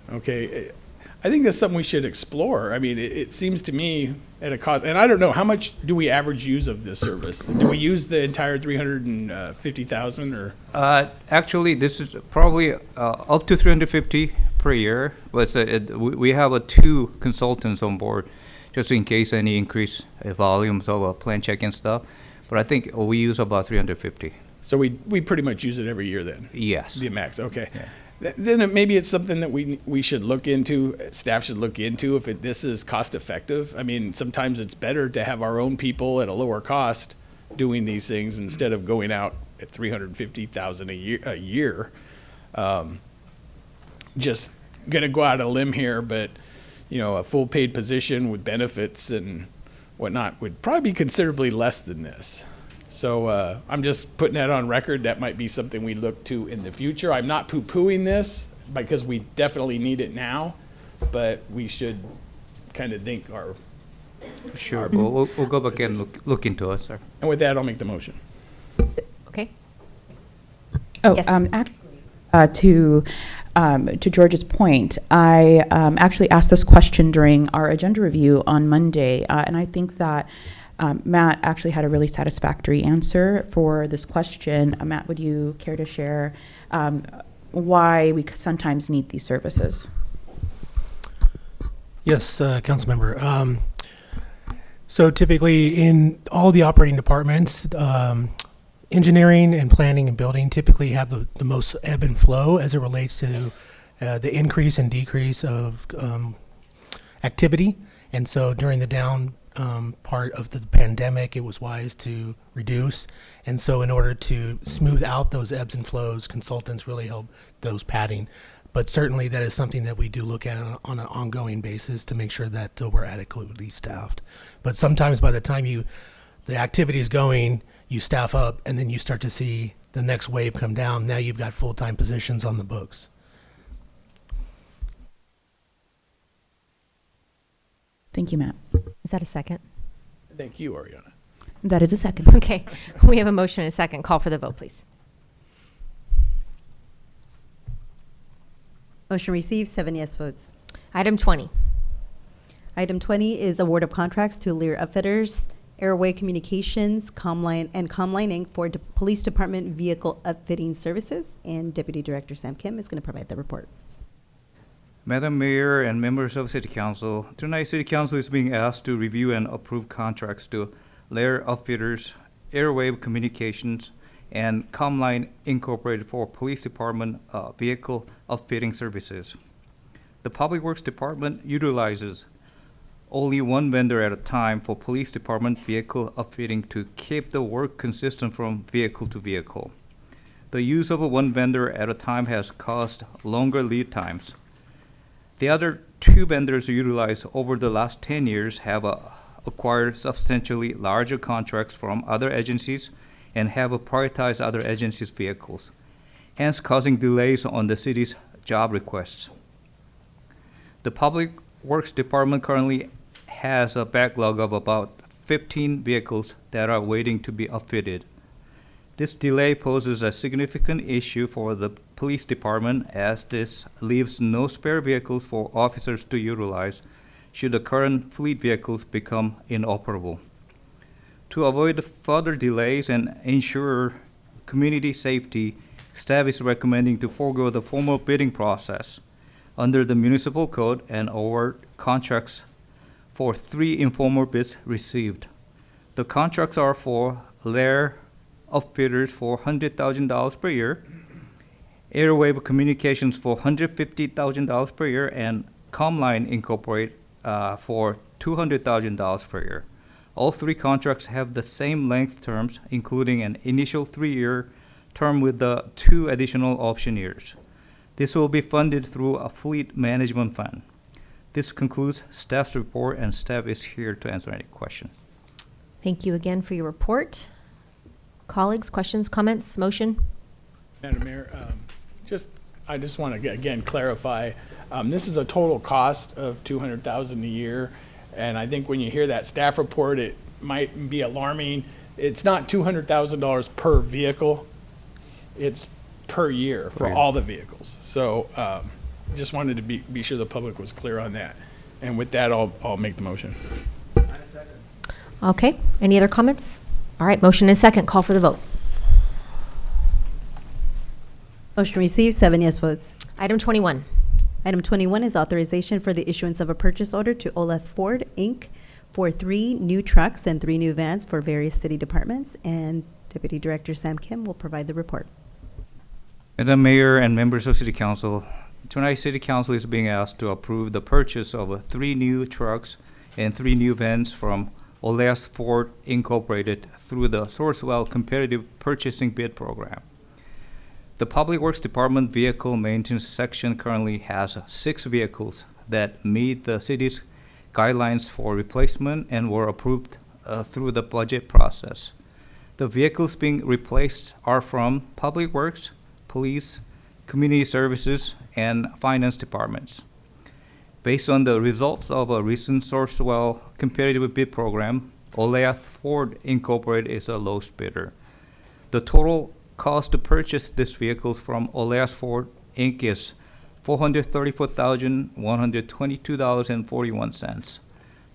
Okay. I think that's something we should explore. I mean, it seems to me at a cost, and I don't know, how much do we average use of this service? Do we use the entire 350,000 or? Actually, this is probably up to 350 per year, but we have 2 consultants on board just in case any increase volumes of plan check and stuff. But I think we use about 350. So we pretty much use it every year then? Yes. The max, okay. Yeah. Then maybe it's something that we should look into, staff should look into if this is cost effective. I mean, sometimes it's better to have our own people at a lower cost doing these things instead of going out at $350,000 a year. Just gonna go out on a limb here, but a full paid position with benefits and whatnot would probably be considerably less than this. So I'm just putting that on record. That might be something we look to in the future. I'm not poo-pooing this because we definitely need it now, but we should kind of think our. Sure, we'll go back and look into it, sir. And with that, I'll make the motion. Okay. Oh, Yes. To George's point, I actually asked this question during our agenda review on Monday, and I think that Matt actually had a really satisfactory answer for this question. Matt, would you care to share why we sometimes need these services? Yes, Councilmember. So typically in all the operating departments, engineering and planning and building typically have the most ebb and flow as it relates to the increase and decrease of activity. And so during the down part of the pandemic, it was wise to reduce. And so in order to smooth out those ebbs and flows, consultants really help those padding. But certainly that is something that we do look at on an ongoing basis to make sure that we're adequately staffed. But sometimes by the time the activity is going, you staff up and then you start to see the next wave come down. Now you've got full-time positions on the books. Thank you, Matt. Is that a second? Thank you, Ariana. That is a second. Okay. We have a motion and a second. Call for the vote, please. Motion received, 7 yes votes. Item 20. Item 20 is award of contracts to Lear Upfitters, Airway Communications, comlining for Police Department Vehicle Upfitting Services. And Deputy Director Sam Kim is going to provide the report. Madam Mayor and members of City Council, tonight City Council is being asked to review and approve contracts to Lear Upfitters, Airwave Communications, and Comline Incorporated for Police Department Vehicle Upfitting Services. The Public Works Department utilizes only one vendor at a time for police department vehicle upfitting to keep the work consistent from vehicle to vehicle. The use of one vendor at a time has caused longer lead times. The other two vendors utilized over the last 10 years have acquired substantially larger contracts from other agencies and have prioritized other agencies' vehicles, hence causing delays on the city's job requests. The Public Works Department currently has a backlog of about 15 vehicles that are waiting to be upfitted. This delay poses a significant issue for the police department, as this leaves no spare vehicles for officers to utilize should the current fleet vehicles become inoperable. To avoid further delays and ensure community safety, staff is recommending to forego the formal bidding process under the municipal code and award contracts for 3 informal bids received. The contracts are for Lair Upfitters for $100,000 per year, Airwave Communications for $150,000 per year, and Comline Incorporated for $200,000 per year. All 3 contracts have the same length terms, including an initial 3-year term with the 2 additional option years. This will be funded through a fleet management fund. This concludes staff's report, and staff is here to answer any question. Thank you again for your report. Colleagues, questions, comments, motion? Madam Mayor, I just want to again clarify, this is a total cost of $200,000 a year, and I think when you hear that staff report, it might be alarming. It's not $200,000 per vehicle; it's per year for all the vehicles. So, just wanted to be sure the public was clear on that. And with that, I'll make the motion. Okay, any other comments? All right, motion and second, call for the vote. Motion received, 7 yes votes. Item 21. Item 21 is authorization for the issuance of a purchase order to Oleth Ford, Inc. for 3 new trucks and 3 new vans for various city departments, and Deputy Director Sam Kim will provide the report. Madam Mayor and members of City Council, tonight City Council is being asked to approve the purchase of 3 new trucks and 3 new vans from Oleas Ford Incorporated through the Sourcewell Competitive Purchasing Bid Program. The Public Works Department Vehicle Maintenance Section currently has 6 vehicles that meet the city's guidelines for replacement and were approved through the budget process. The vehicles being replaced are from Public Works, Police, Community Services, and Finance Departments. Based on the results of a recent Sourcewell competitive bid program, Oleath Ford Incorporated is a lowest bidder. The total cost to purchase these vehicles from Oleath Ford Inc. is $434,122.41.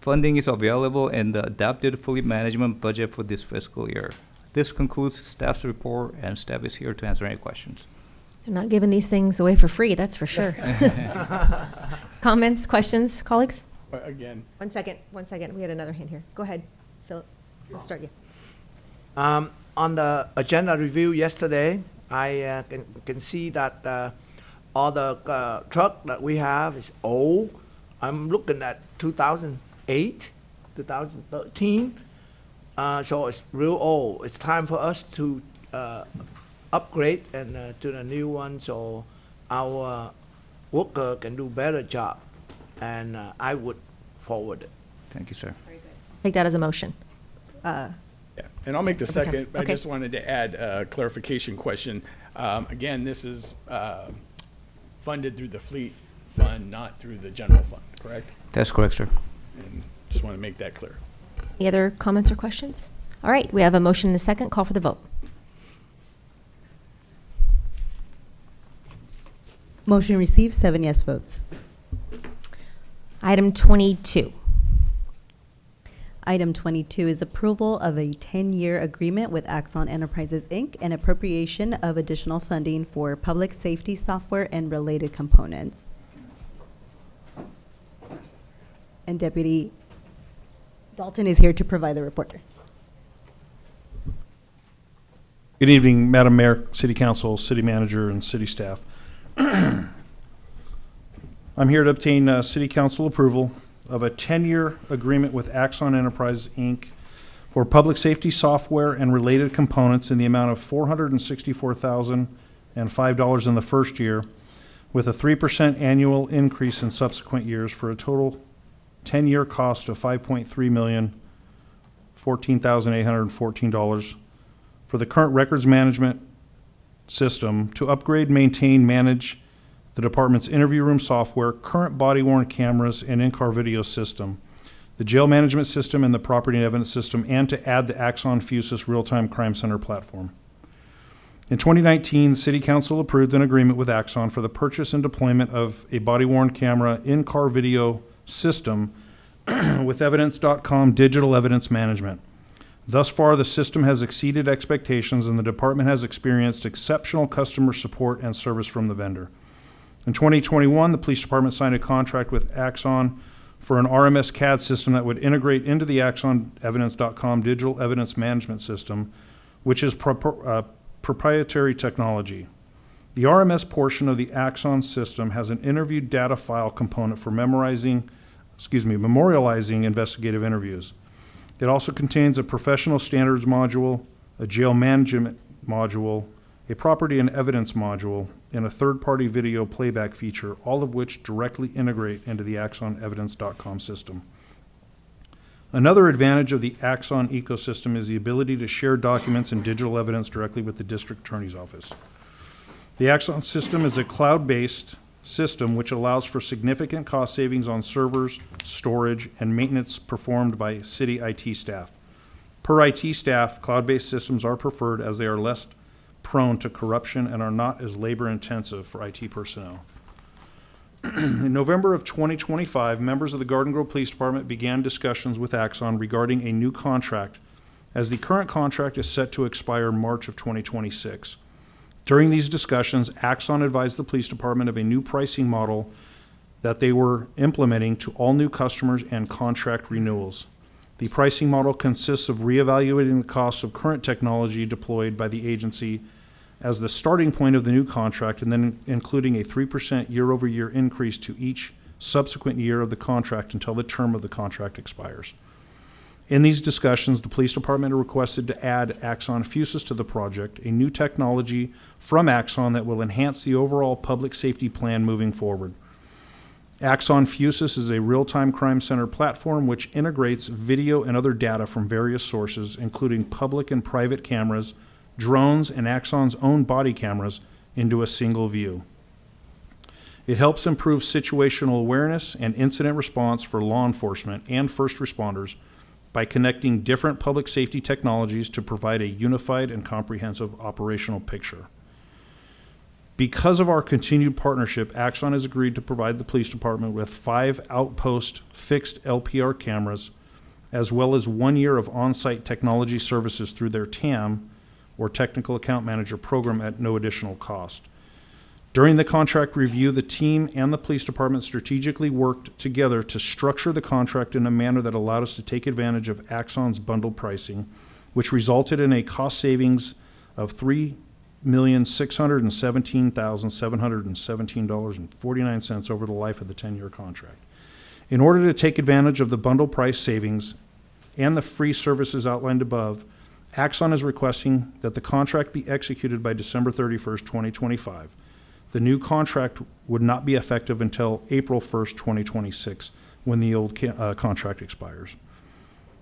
Funding is available in the adapted fleet management budget for this fiscal year. This concludes staff's report, and staff is here to answer any questions. They're not giving these things away for free, that's for sure. Comments, questions, colleagues? Again. One second. We had another hand here. Go ahead, Philip. I'll start you. On the agenda review yesterday, I can see that all the truck that we have is old. I'm looking at 2008, 2013. So it's real old. It's time for us to upgrade and to the new one, so our worker can do better job. And I would forward it. Thank you, sir. Take that as a motion. Yeah, and I'll make the Over time. second. I Okay. just wanted to add a clarification question. Again, this is funded through the fleet fund, not through the general fund, correct? That's correct, sir. And just want to make that clear. Any other comments or questions? All right, we have a motion and a second. Call for the vote. Motion received, 7 yes votes. Item 22. Item 22 is approval of a 10-year agreement with Axon Enterprises, Inc. and appropriation of additional funding for public safety software and related components. And Deputy Dalton is here to provide the report. Good evening, Madam Mayor, City Council, City Manager, and City staff. I'm here to obtain City Council approval of a 10-year agreement with Axon Enterprises, Inc. for public safety software and related components in the amount of $464,005 in the first year, with a 3% annual increase in subsequent years for a total 10-year cost of $5.314,814 for the current records management system to upgrade, maintain, manage the department's interview room software, current body-worn cameras, and in-car video system, the jail management system, and the property and evidence system, and to add the Axon Fusus Real-Time Crime Center platform. In 2019, the City Council approved an agreement with Axon for the purchase and deployment of a body-worn camera in-car video system with Evidence.com digital evidence management. Thus far, the system has exceeded expectations, and the department has experienced exceptional customer support and service from the vendor. In 2021, the police department signed a contract with Axon for an RMS CAD system that would integrate into the Axon Evidence.com digital evidence management system, which is proprietary technology. The RMS portion of the Axon system has an interview data file component for memorializing investigative interviews. It also contains a professional standards module, a jail management module, a property and evidence module, and a third-party video playback feature, all of which directly integrate into the Axon Evidence.com system. Another advantage of the Axon ecosystem is the ability to share documents and digital evidence directly with the district attorney's office. The Axon system is a cloud-based system which allows for significant cost savings on servers, storage, and maintenance performed by city IT staff. Per IT staff, cloud-based systems are preferred as they are less prone to corruption and are not as labor-intensive for IT personnel. In November of 2025, members of the Garden Grove Police Department began discussions with Axon regarding a new contract, as the current contract is set to expire March of 2026. During these discussions, Axon advised the police department of a new pricing model that they were implementing to all new customers and contract renewals. The pricing model consists of reevaluating the costs of current technology deployed by the agency as the starting point of the new contract, and then including a 3% year-over-year increase to each subsequent year of the contract until the term of the contract expires. In these discussions, the police department requested to add Axon Fusus to the project, a new technology from Axon that will enhance the overall public safety plan moving forward. Axon Fusus is a real-time crime center platform which integrates video and other data from various sources, including public and private cameras, drones, and Axon's own body cameras into a single view. It helps improve situational awareness and incident response for law enforcement and first responders by connecting different public safety technologies to provide a unified and comprehensive operational picture. Because of our continued partnership, Axon has agreed to provide the police department with 5 outpost fixed LPR cameras, as well as 1 year of on-site technology services through their TAM, or Technical Account Manager program, at no additional cost. During the contract review, the team and the police department strategically worked together to structure the contract in a manner that allowed us to take advantage of Axon's bundle pricing, which resulted in a cost savings of $3,617,717.49 over the life of the 10-year contract. In order to take advantage of the bundle price savings and the free services outlined above, Axon is requesting that the contract be executed by December 31st, 2025. The new contract would not be effective until April 1st, 2026, when the old contract expires.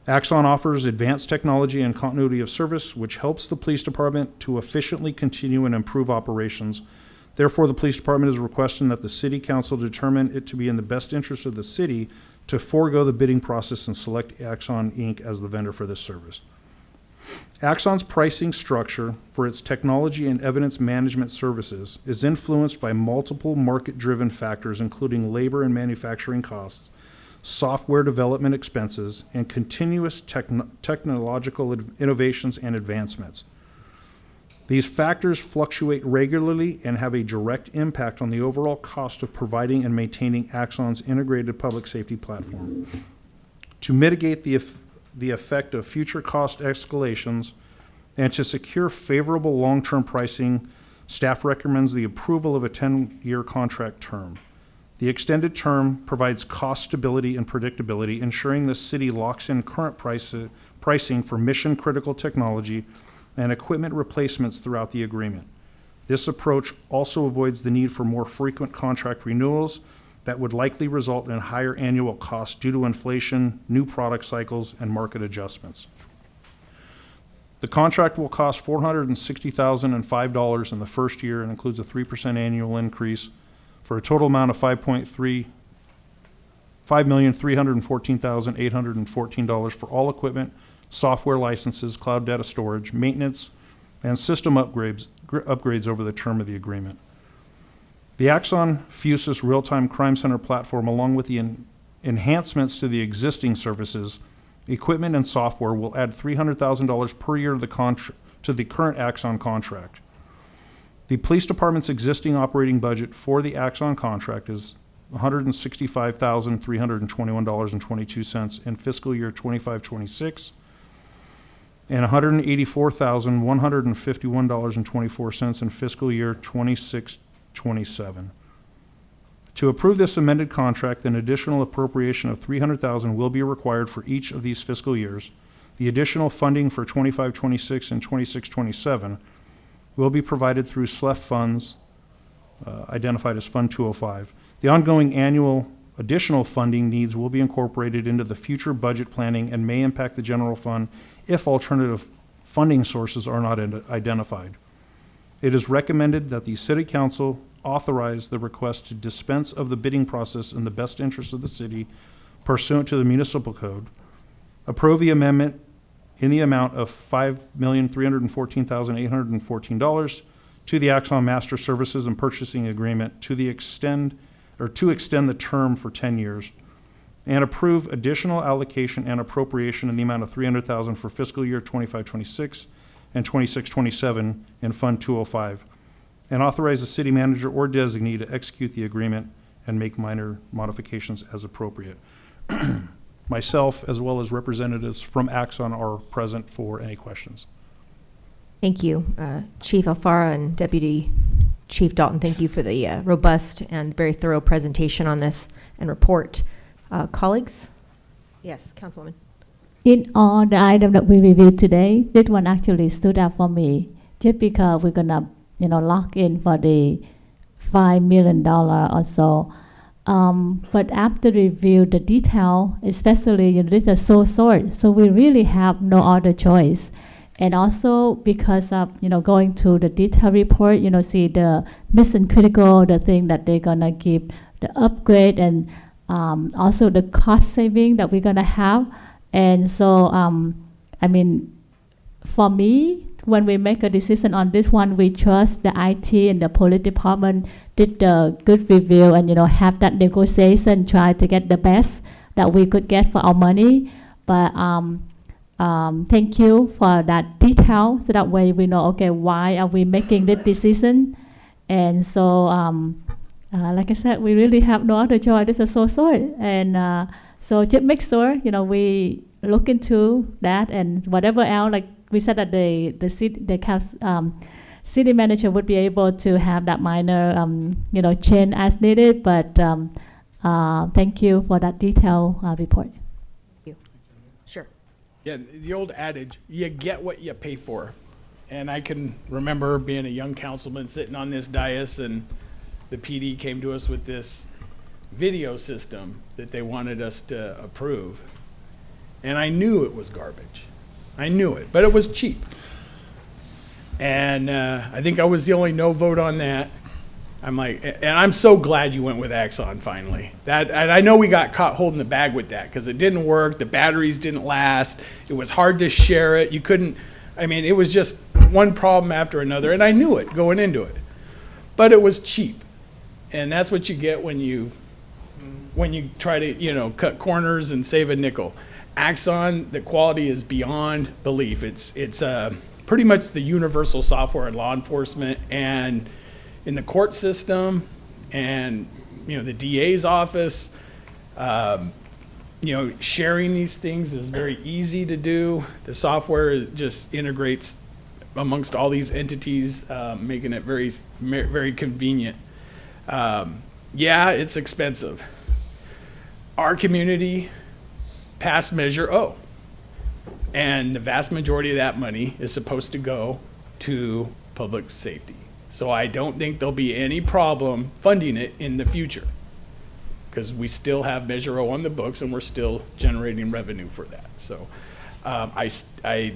Axon offers advanced technology and continuity of service, which helps the police department to efficiently continue and improve operations. Therefore, the police department is requesting that the City Council determine it to be in the best interest of the city to forego the bidding process and select Axon Inc. as the vendor for this service. Axon's pricing structure for its technology and evidence management services is influenced by multiple market-driven factors, including labor and manufacturing costs, software development expenses, and continuous technological innovations and advancements. These factors fluctuate regularly and have a direct impact on the overall cost of providing and maintaining Axon's integrated public safety platform. To mitigate the effect of future cost escalations and to secure favorable long-term pricing, staff recommends the approval of a 10-year contract term. The extended term provides cost stability and predictability, ensuring the city locks in current pricing for mission-critical technology and equipment replacements throughout the agreement. This approach also avoids the need for more frequent contract renewals that would likely result in higher annual costs due to inflation, new product cycles, and market adjustments. The contract will cost $460,005 in the first year and includes a 3% annual increase for a total amount of $5,314,814 for all equipment, software licenses, cloud data storage, maintenance, and system upgrades over the term of the agreement. The Axon Fusus Real-Time Crime Center platform, along with the enhancements to the existing services, equipment, and software, will add $300,000 per year to the current Axon contract. The police department's existing operating budget for the Axon contract is $165,321.22 in fiscal year 25-26 and $184,151.24 in fiscal year 26-27. To approve this amended contract, an additional appropriation of $300,000 will be required for each of these fiscal years. The additional funding for 25-26 and 26-27 will be provided through SLEF funds, identified as Fund 205. The ongoing annual additional funding needs will be incorporated into the future budget planning and may impact the general fund if alternative funding sources are not identified. It is recommended that the City Council authorize the request to dispense of the bidding process in the best interest of the city pursuant to the municipal code, approve the amendment in the amount of $5,314,814 to the Axon Master Services and Purchasing Agreement to extend the term for 10 years, and approve additional allocation and appropriation in the amount of $300,000 for fiscal year 25-26 and 26-27 in Fund 205, and authorize the city manager or designee to execute the agreement and make minor modifications as appropriate. Myself, as well as representatives from Axon, are present for any questions. Thank you, Chief Alfaro and Deputy Chief Dalton. Thank you for the robust and very thorough presentation on this and report. Colleagues? Yes, Councilwoman. In all the items that we reviewed today, this one actually stood out for me just because we're gonna, lock in for the $5 million or so. But after review the detail, especially this is a sole source, so we really have no other choice. And also because of going to the detail report, see the mission critical, the thing that they're gonna give, the upgrade, and also the cost saving that we're gonna have. And so, for me, when we make a decision on this one, we trust the IT and the police department did a good review and have that negotiation, try to get the best that we could get for our money. But thank you for that detail, so that way we know, okay, why are we making this decision? And so, like I said, we really have no other choice. This is so sorry. And so just make sure, we look into that, and whatever else, like we said that the city manager would be able to have that minor, change as needed. But thank you for that detailed report. Thank you. Sure. Yeah, the old adage, you get what you pay for. And I can remember being a young councilman sitting on this dais, and the PD came to us with this video system that they wanted us to approve. And I knew it was garbage. I knew it, but it was cheap. And I think I was the only no vote on that. I'm like, and I'm so glad you went with Axon finally. And I know we got caught holding the bag with that because it didn't work. The batteries didn't last. It was hard to share it. You couldn't, it was just one problem after another. And I knew it going into it, but it was cheap. And that's what you get when you try to, cut corners and save a nickel. Axon, the quality is beyond belief. It's pretty much the universal software in law enforcement and in the court system, and the DA's office. Sharing these things is very easy to do. The software just integrates amongst all these entities, making it very, very convenient. Yeah, it's expensive. Our community passed Measure O, and the vast majority of that money is supposed to go to public safety. So I don't think there'll be any problem funding it in the future, because we still have Measure O on the books and we're still generating revenue for that. So I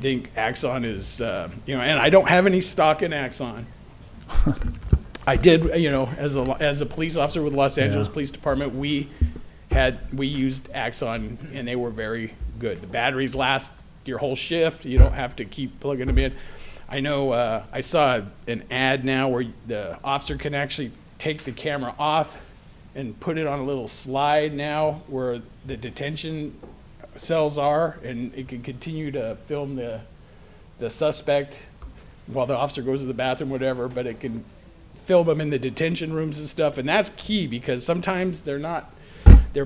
think Axon is, and I don't have any stock in Axon. I did, as a police officer with Los Angeles Police Department, we used Axon and they were very good. The batteries last your whole shift. You don't have to keep plugging them in. I know I saw an ad now where the officer can actually take the camera off and put it on a little slide now where the detention cells are, and it can continue to film the suspect while the officer goes to the bathroom, whatever, but it can film them in the detention rooms and stuff. And that's key, because sometimes they're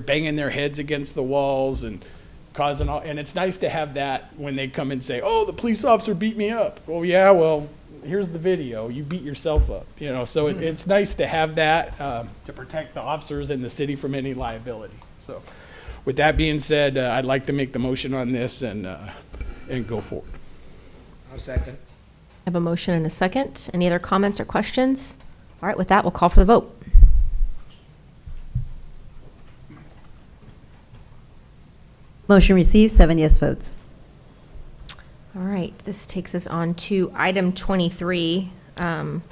banging their heads against the walls and causing all, and it's nice to have that when they come and say, oh, the police officer beat me up. Well, yeah, well, here's the video. You beat yourself up, so it's nice to have that to protect the officers and the city from any liability. So with that being said, I'd like to make the motion on this and go forward. I'll second. I have a motion and a second. Any other comments or questions? All right, with that, we'll call for the vote. Motion received, 7 yes votes. All right, this takes us on to item 23. If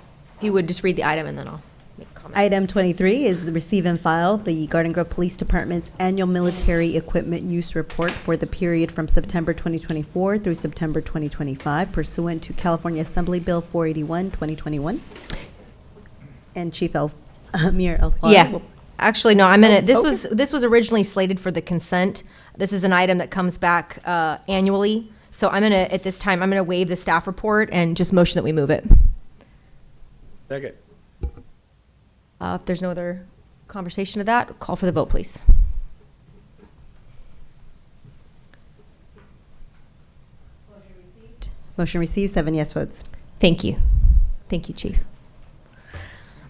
you would just read the item and then I'll make a comment. Item 23 is the receive and file the Garden Grove Police Department's annual military equipment use report for the period from September 2024 through September 2025 pursuant to California Assembly Bill 481, 2021. And Chief Mayor Alfaro. Yeah. Actually, no, this okay. this was originally slated for the consent. This is an item that comes back annually. So at this time, I'm gonna waive the staff report and just motion that we move it. Second. If there's no other conversation of that, call for the vote, please. Motion received, 7 yes votes. Thank you. Thank you, Chief.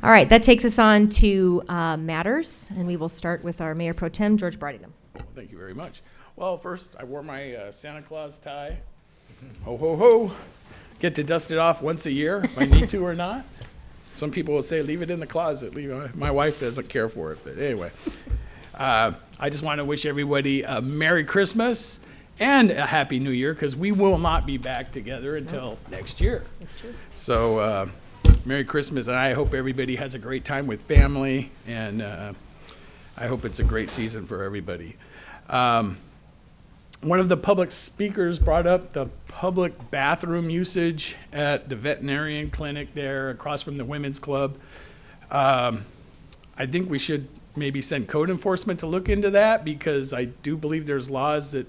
All right, that takes us on to matters, and we will start with our Mayor Pro Tem, George Bridingham. Thank you very much. Well, first, I wore my Santa Claus tie. Ho, ho, ho. Get to dust it off once a year if I need to or not. Some people will say, leave it in the closet. My wife doesn't care for it, but anyway. I just want to wish everybody a Merry Christmas and a Happy New Year, because we will not be back together until next year. That's true. So, Merry Christmas, and I hope everybody has a great time with family, and I hope it's a great season for everybody. One of the public speakers brought up the public bathroom usage at the veterinarian clinic there across from the women's club. I think we should maybe send code enforcement to look into that, because I do believe there's laws that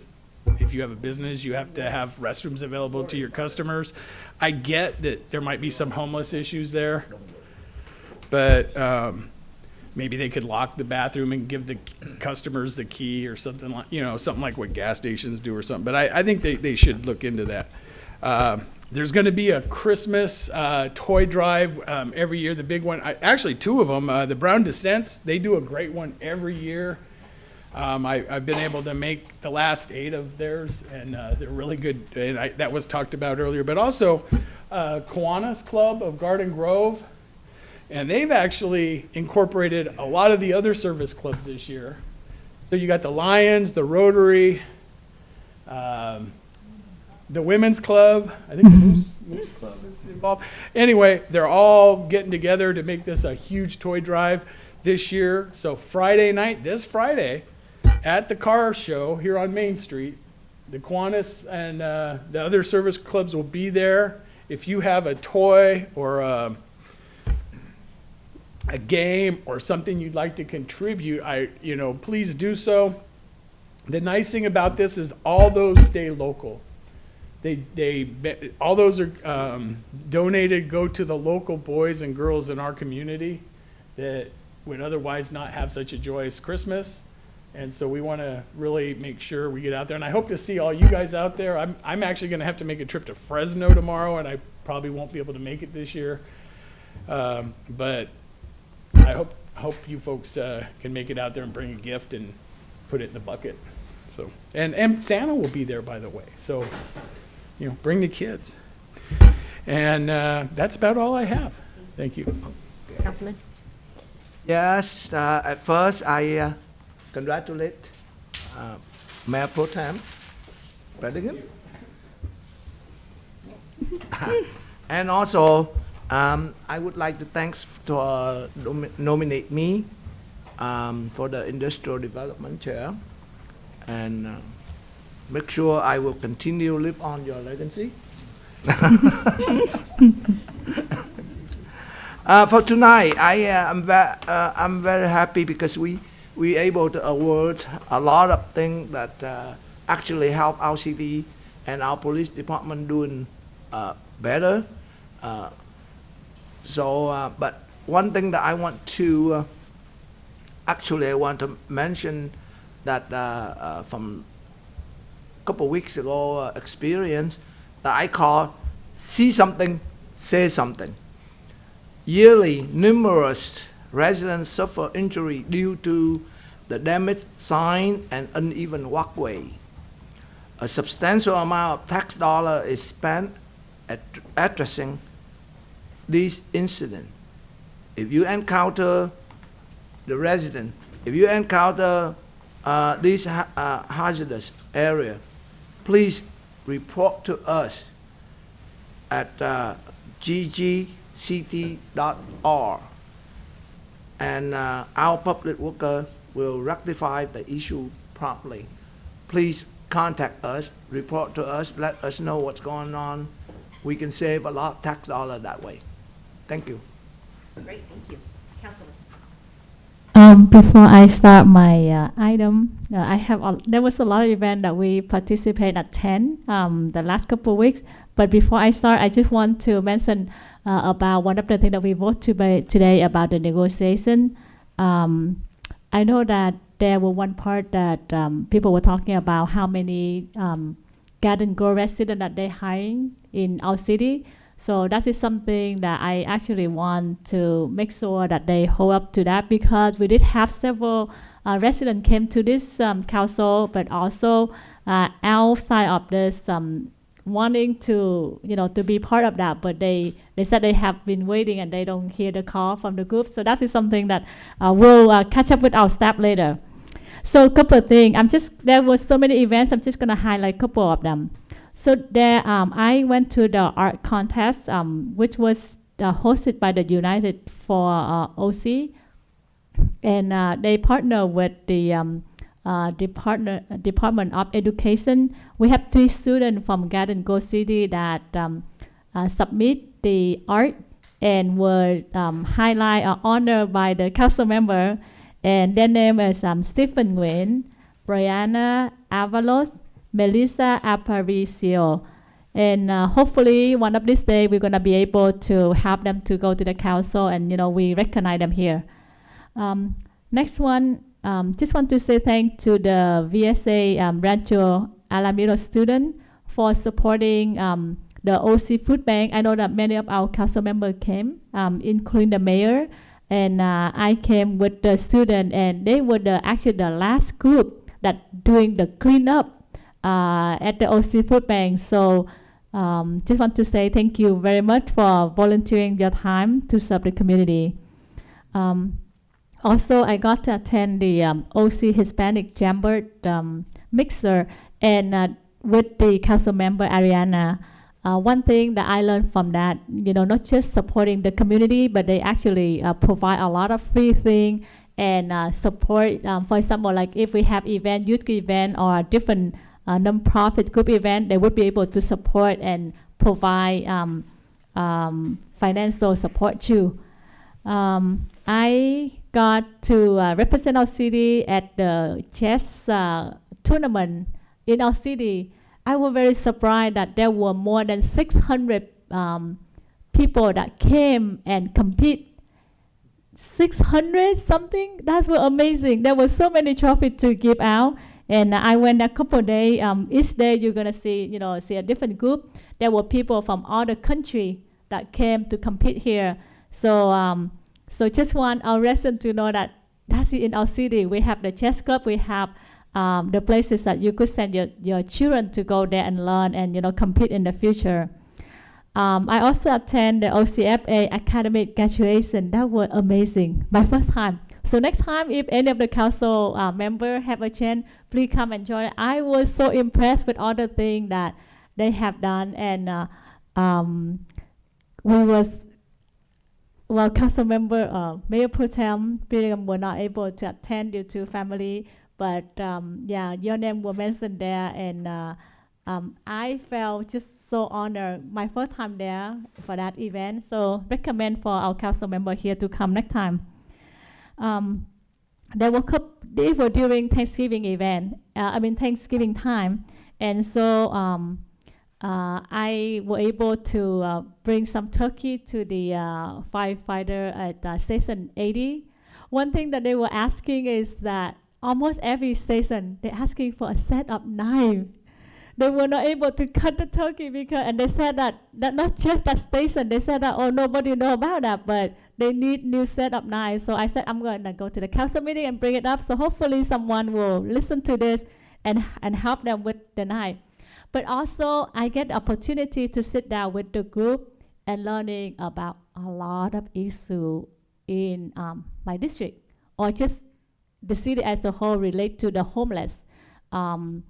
if you have a business, you have to have restrooms available to your customers. I get that there might be some homeless issues there, but maybe they could lock the bathroom and give the customers the key or something like, something like what gas stations do or something. But I think they should look into that. There's going to be a Christmas toy drive every year, the big one. Actually, two of them. The Brown Descents, they do a great one every year. I've been able to make the last 8 of theirs, and they're really good. And that was talked about earlier. But also, Kiwanis Club of Garden Grove, and they've actually incorporated a lot of the other service clubs this year. So you got the Lions, the Rotary, the Women's Club. I think the Moose Club is involved. Anyway, they're all getting together to make this a huge toy drive this year. So Friday night, this Friday, at the car show here on Main Street, the Kiwanis and the other service clubs will be there. If you have a toy or a game or something you'd like to contribute, please do so. The nice thing about this is all those stay local. All those are donated, go to the local boys and girls in our community that would otherwise not have such a joyous Christmas. And so we want to really make sure we get out there. And I hope to see all you guys out there. I'm actually going to have to make a trip to Fresno tomorrow, and I probably won't be able to make it this year. But I hope you folks can make it out there and bring a gift and put it in the bucket. So, and Santa will be there, by the way. So, you know, bring the kids. And that's about all I have. Thank you. Councilman? Yes, at first I congratulate Mayor Pro Tem Bradigan. And also, I would like to thanks to nominate me for the Industrial Development Chair, and make sure I will continue live on your legacy. For tonight, I'm very happy because we able to award a lot of things that actually help our city and our police department doing better. But one thing that I want to I want to mention that from a couple of weeks ago experience that I call see something, say something. Yearly, numerous residents suffer injury due to the damaged sign and uneven walkway. A substantial amount of tax dollar is spent at addressing these incidents. If you encounter the resident, if you encounter this hazardous area, please report to us at ggct.org, and our public worker will rectify the issue promptly. Please contact us, report to us, let us know what's going on. We can save a lot of tax dollar that way. Thank you. Great, thank you. Councilman? Before I start my item, there was a lot of events that we participate attend the last couple of weeks. But before I start, I just want to mention about one of the things that we voted today about the negotiation. I know that there was one part that people were talking about how many Garden Grove residents that they're hiring in our city. So that is something that I actually want to make sure that they hold up to that, because we did have several residents came to this council, but also outside of this wanting to, to be part of that, but they said they have been waiting and they don't hear the call from the group. So that is something that we'll catch up with our staff later. So a couple of things. There was so many events. I'm just gonna highlight a couple of them. So there, I went to the art contest, which was hosted by the United for OC, and they partner with the Department of Education. We have 3 students from Garden Grove City that submit the art and were highlighted or honored by the council member. And their name is Stephen Nguyen, Brianna Avalos, Melissa Aparicio. And hopefully one of these days we're going to be able to have them to go to the council, and we recognize them here. Next one, just want to say thank to the VSA Rancho Alamiro student for supporting the OC Food Bank. I know that many of our council members came, including the mayor, and I came with the student, and they were actually the last group that doing the cleanup at the OC Food Bank. So just want to say thank you very much for volunteering your time to serve the community. Also, I got to attend the OC Hispanic Chamber mixer, and with the council member Ariana. One thing that I learned from that, not just supporting the community, but they actually provide a lot of free things and support. For example, like if we have event, youth event, or a different non-profit group event, they would be able to support and provide financial support too. I got to represent our city at the chess tournament in our city. I was very surprised that there were more than 600 people that came and compete. 600 something? That was amazing. There were so many trophies to give out. And I went a couple of days. Each day you're gonna see, see a different group. There were people from other countries that came to compete here. So So just want our residents to know that that's it in our city. We have the chess club. We have the places that you could send your children to go there and learn and compete in the future. I also attend the OCFA academic graduation. That was amazing. My first time. So next time, if any of the council member have a chance, please come and join. I was so impressed with all the things that they have done, and council member Mayor Pro Tem William were not able to attend due to family, but yeah, your name was mentioned there, and I felt just so honored. My first time there for that event, so recommend for our council member here to come next time. They were during Thanksgiving event. Thanksgiving time, and so I was able to bring some turkey to the firefighter at Station 80. One thing that they were asking is that almost every station they're asking for a set of knife. They were not able to cut the turkey and they said that not just that station. They said that nobody know about that, but they need new set of knives. So I said I'm going to go to the council meeting and bring it up. So hopefully someone will listen to this and help them with the knife. But also I get the opportunity to sit down with the group and learning about a lot of issues in my district, or just the city as a whole relate to the homeless. And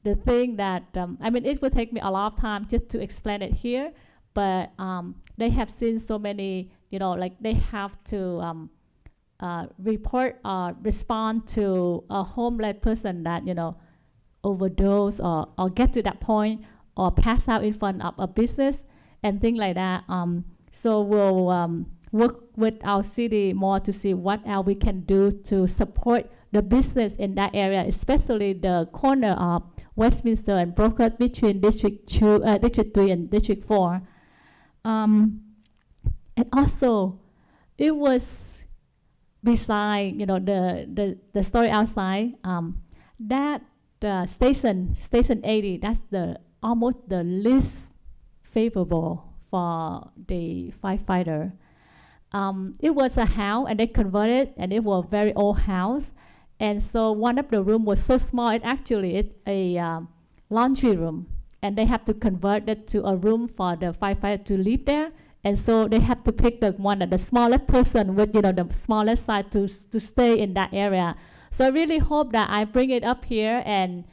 the thing that, it will take me a lot of time just to explain it here, but they have seen so many, they have to report or respond to a homeless person that, overdose or get to that point or pass out in front of a business and things like that. So we'll work with our city more to see what else we can do to support the business in that area, especially the corner of Westminster and Broker between District 3 and District 4. And also, it was beside, the story outside, that Station 80, that's almost the least favorable for the firefighter. It was a house, and they converted, and it was a very old house. And so one of the rooms was so small, it's a laundry room. And they have to convert it to a room for the firefighter to live there. And so they have to pick the smallest person with, the smallest size to stay in that area. So I really hope that I bring it up here and,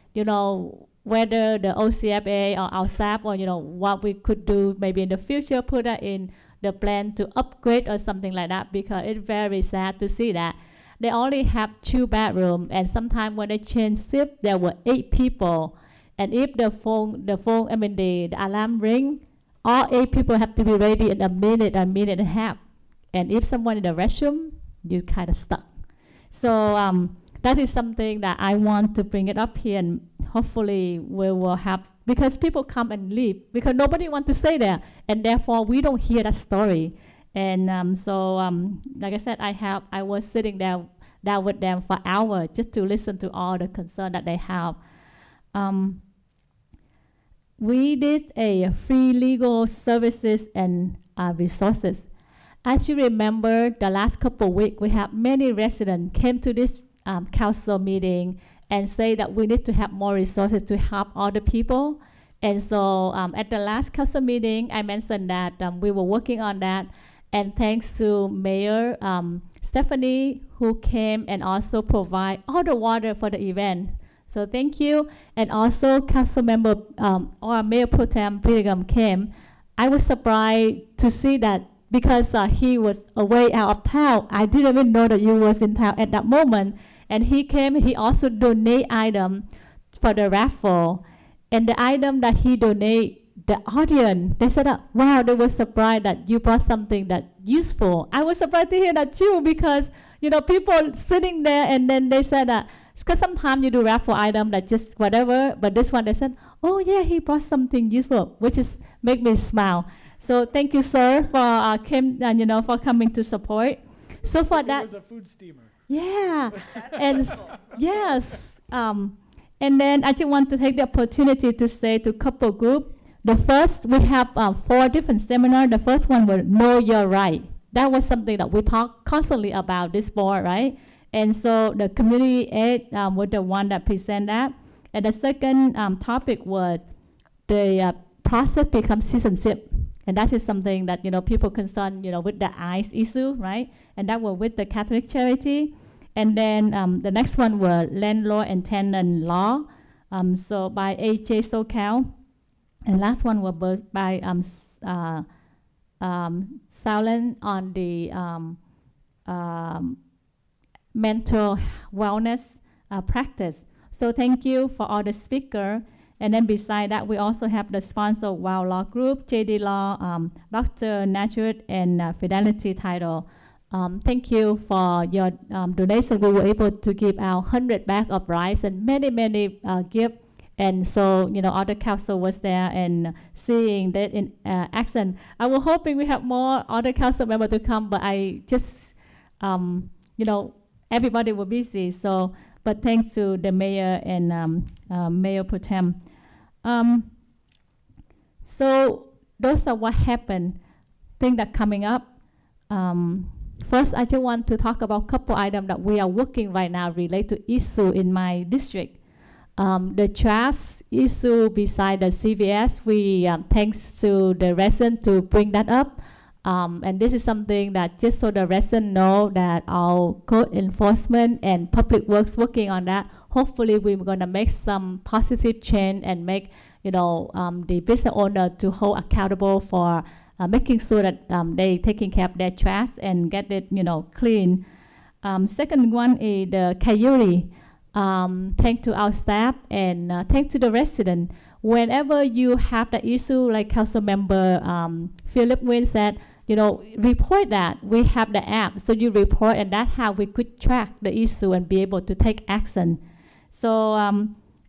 whether the OCFA or our staff or, what we could do maybe in the future, put that in the plan to upgrade or something like that, because it's very sad to see that they only have 2 bedrooms, and sometimes when they change shift, there were 8 people. And if the alarm ring, all 8 people have to be ready in a minute and a half. And if someone in the restroom, you kind of stuck. So that is something that I want to bring it up here, and hopefully we will have, because people come and leave because nobody wants to stay there, and therefore we don't hear that story. And like I said, I was sitting down with them for hours just to listen to all the concern that they have. We did a free legal services and resources. As you remember, the last couple of weeks, we have many residents came to this council meeting and say that we need to have more resources to help all the people. And so at the last council meeting, I mentioned that we were working on that. And thanks to Mayor Stephanie, who came and also provide all the water for the event. So thank you. And also Council Member or Mayor Pro Tem Brigham came. I was surprised to see that because he was away out of town. I didn't even know that you was in town at that moment. And he came, he also donated item for the raffle. And the item that he donated, the audience, they said, wow, they were surprised that you brought something that useful. I was surprised to hear that too, because, people sitting there and then they said that, because sometimes you do raffle item that just whatever, but this one they said, oh yeah, he brought something useful, which is make me smile. So thank you, sir, for for coming to support. So for that, it was a food steamer. Yeah, and yes, and then I just want to take the opportunity to say to couple group. The first, we have 4 different seminars. The first one was Know Your Right. that was something that we talk constantly about this board, right? And so the community aid was the one that present that. And the second topic was the process becomes citizenship. And that is something that, people concerned, with the ICE issue, right? And that was with the Catholic Charity. And then the next one was landlord and tenant law. So by A.J. SoCal. And last one was by Saulen on the mental wellness practice. So thank you for all the speakers. And then beside that, we also have the sponsor Wow Law Group, JD Law, Dr. Natural, and Fidelity Title. Thank you for your donation. We were able to give out 100 bags of rice and many gifts. And so, other council was there and seeing that in action. I was hoping we have more other council members to come, but I just, everybody was busy. So, but thanks to the mayor and Mayor Pro Tem. So those are what happened, things that coming up. First, I just want to talk about a couple items that we are working right now related to issue in my district. The trash issue beside the CVS, we thanks to the resident to bring that up. And this is something that just so the resident know that our code enforcement and public works working on that. Hopefully, we're gonna make some positive change and make the business owner to hold accountable for making sure that they taking care of their trash and get it clean. Second one is the coyote. Thanks to our staff and thanks to the resident. Whenever you have the issue, like Council Member Philip Wynn said, report that. We have the app, so you report, and that's how we could track the issue and be able to take action. So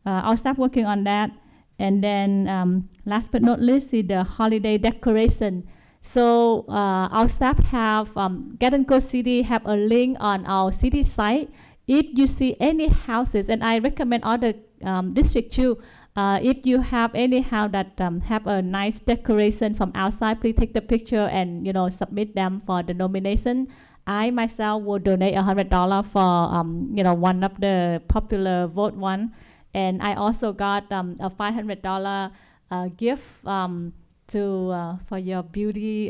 our staff working on that. And then last but not least is the holiday decoration. So our staff have, Get and Go City have a link on our city site. If you see any houses, and I recommend other districts too, if you have any house that have a nice decoration from outside, please take the picture and submit them for the nomination. I myself will donate $100 for one of the popular vote one, and I also got a $500 gift for your beauty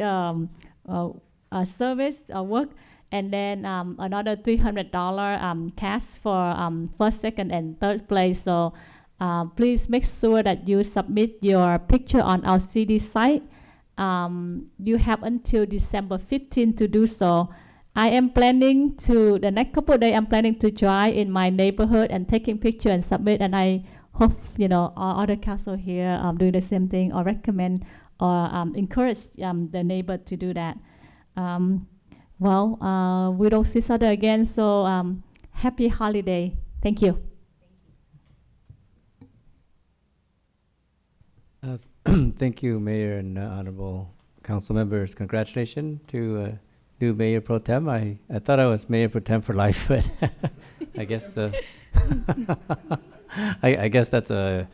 service work. And then another $300 cash for first, second, and third place. So please make sure that you submit your picture on our CD site. You have until December 15 to do so. I am planning to, the next couple of days, I'm planning to drive in my neighborhood and taking picture and submit. And I hope, all other council here do the same thing or recommend or encourage the neighbor to do that. We don't see each other again, so happy holiday. Thank you. Thank you, Mayor and honorable council members. Congratulations to new Mayor Pro Tem. I thought I was Mayor Pro Tem for life, but I guess I guess that's a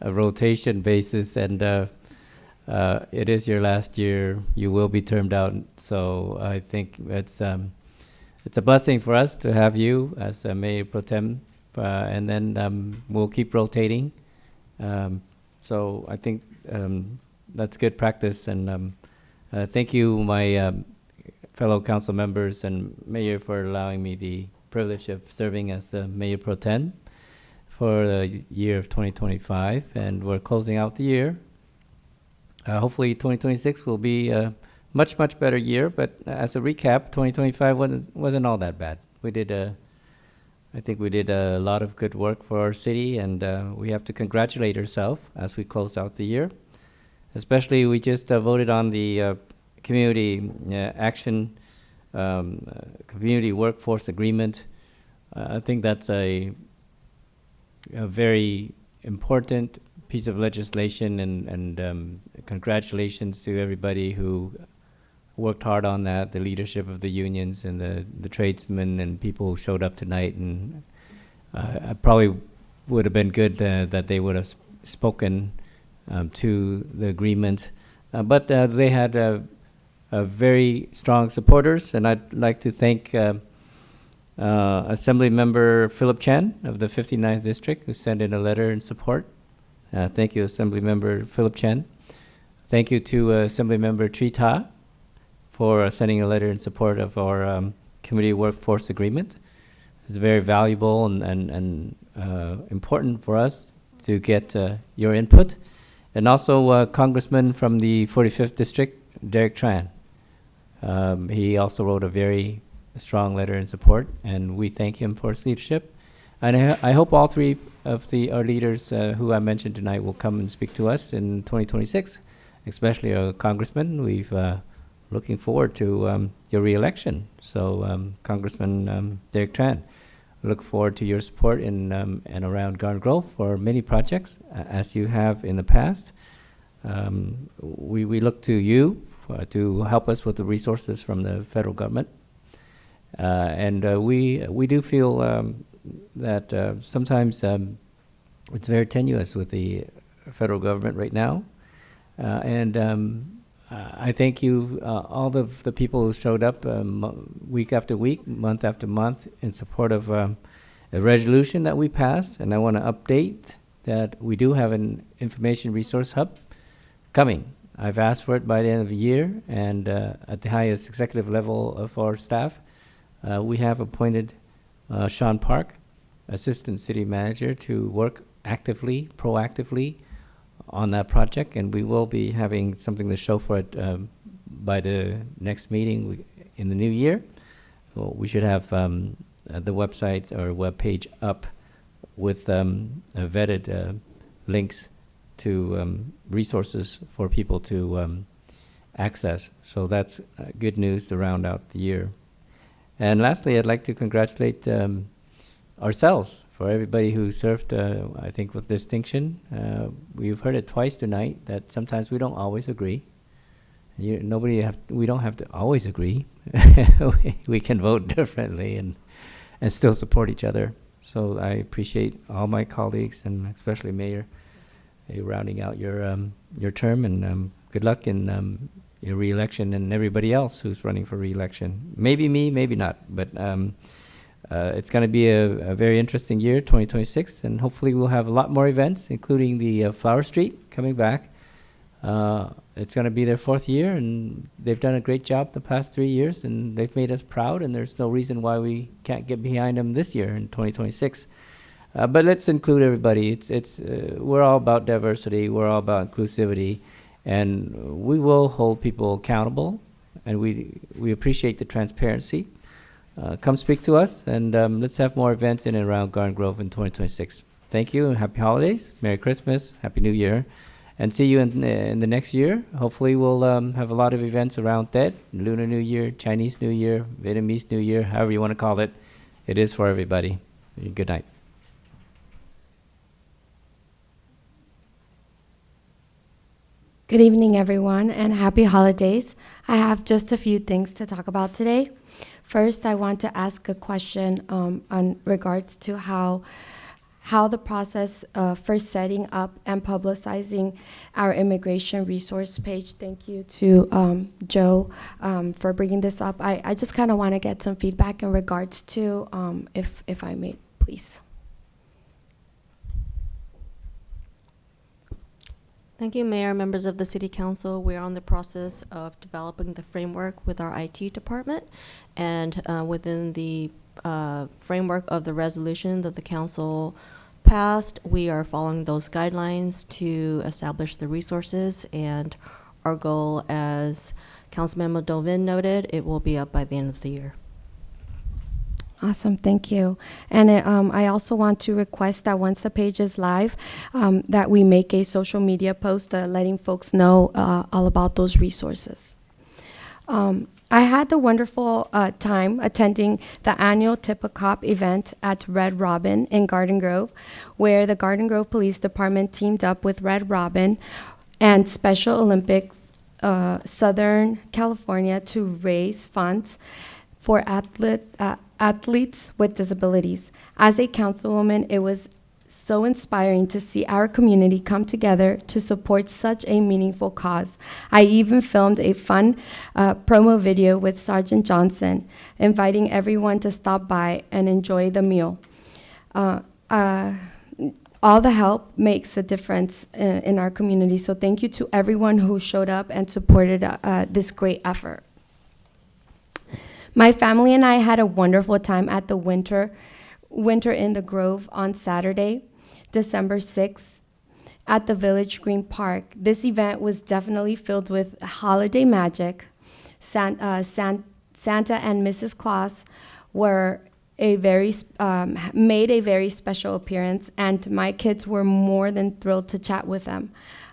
rotation basis, and it is your last year. You will be termed out, so I think it's a blessing for us to have you as Mayor Pro Tem, and then we'll keep rotating. So I think that's good practice, and thank you, my fellow council members and Mayor, for allowing me the privilege of serving as Mayor Pro Tem for the year of 2025, and we're closing out the year. Hopefully 2026 will be a much better year, but as a recap, 2025 wasn't all that bad. I think we did a lot of good work for our city, and we have to congratulate ourselves as we close out the year. Especially, we just voted on the community action, community workforce agreement. I think that's a very important piece of legislation, and congratulations to everybody who worked hard on that, the leadership of the unions and the tradesmen and people who showed up tonight. And I probably would have been good that they would have spoken to the agreement, but they had very strong supporters, and I'd like to thank Assembly Member Philip Chen of the 59th District, who sent in a letter in support. Thank you, Assembly Member Philip Chen. Thank you to Assembly Member Trita for sending a letter in support of our community workforce agreement. It's very valuable and important for us to get your input. And also Congressman from the 45th District, Derek Tran. He also wrote a very strong letter in support, and we thank him for his leadership. And I hope all three of our leaders who I mentioned tonight will come and speak to us in 2026, especially our Congressman. We've looking forward to your re-election. So Congressman Derek Tran, look forward to your support in and around Garden Grove for many projects, as you have in the past. We look to you to help us with the resources from the federal government. And we do feel that sometimes it's very tenuous with the federal government right now. I thank you, all of the people who showed up week after week, month after month, in support of a resolution that we passed. And I want to update that we do have an information resource hub coming. I've asked for it by the end of the year, and at the highest executive level of our staff, we have appointed Sean Park, Assistant City Manager, to work actively, proactively on that project, and we will be having something to show for it by the next meeting in the new year. Well, we should have the website or web page up with vetted links to resources for people to access. So that's good news to round out the year. And lastly, I'd like to congratulate ourselves for everybody who served, I think, with distinction. We've heard it twice tonight that sometimes we don't always agree. We don't have to always agree. We can vote differently and still support each other. So I appreciate all my colleagues, and especially Mayor, rounding out your term, and good luck in your re-election, and everybody else who's running for re-election. Maybe me, maybe not, but it's going to be a very interesting year, 2026, and hopefully we'll have a lot more events, including the Flower Street coming back. It's going to be their 4th year, and they've done a great job the past 3 years, and they've made us proud, and there's no reason why we can't get behind them this year in 2026. But let's include everybody. We're all about diversity. We're all about inclusivity, and we will hold people accountable, and we appreciate the transparency. Come speak to us, and let's have more events in and around Garden Grove in 2026. Thank you, and happy holidays, Merry Christmas, Happy New Year, and see you in the next year. Hopefully we'll have a lot of events around that, Lunar New Year, Chinese New Year, Vietnamese New Year, however you want to call it. It is for everybody. Good night. Good evening, everyone, and happy holidays. I have just a few things to talk about today. First, I want to ask a question on regards to how the process for setting up and publicizing our immigration resource page. Thank you to Joe for bringing this up. I just kind of want to get some feedback in regards to, if I may, please. Thank you, Mayor, members of the City Council. We're on the process of developing the framework with our IT department, and within the framework of the resolution that the Council passed, we are following those guidelines to establish the resources, and our goal, as Councilmember Dovin noted, it will be up by the end of the year. Awesome, thank you. And I also want to request that once the page is live, that we make a social media post letting folks know all about those resources. I had the wonderful time attending the annual Tip a Cop event at Red Robin in Garden Grove, where the Garden Grove Police Department teamed up with Red Robin and Special Olympics Southern California to raise funds for athletes with disabilities. As a councilwoman, it was so inspiring to see our community come together to support such a meaningful cause. I even filmed a fun promo video with Sergeant Johnson, inviting everyone to stop by and enjoy the meal. All the help makes a difference in our community, so thank you to everyone who showed up and supported this great effort. My family and I had a wonderful time at the Winter in the Grove on Saturday, December 6th, at the Village Green Park. This event was definitely filled with holiday magic. Santa and Mrs. Claus were made a very special appearance, and my kids were more than thrilled to chat with them.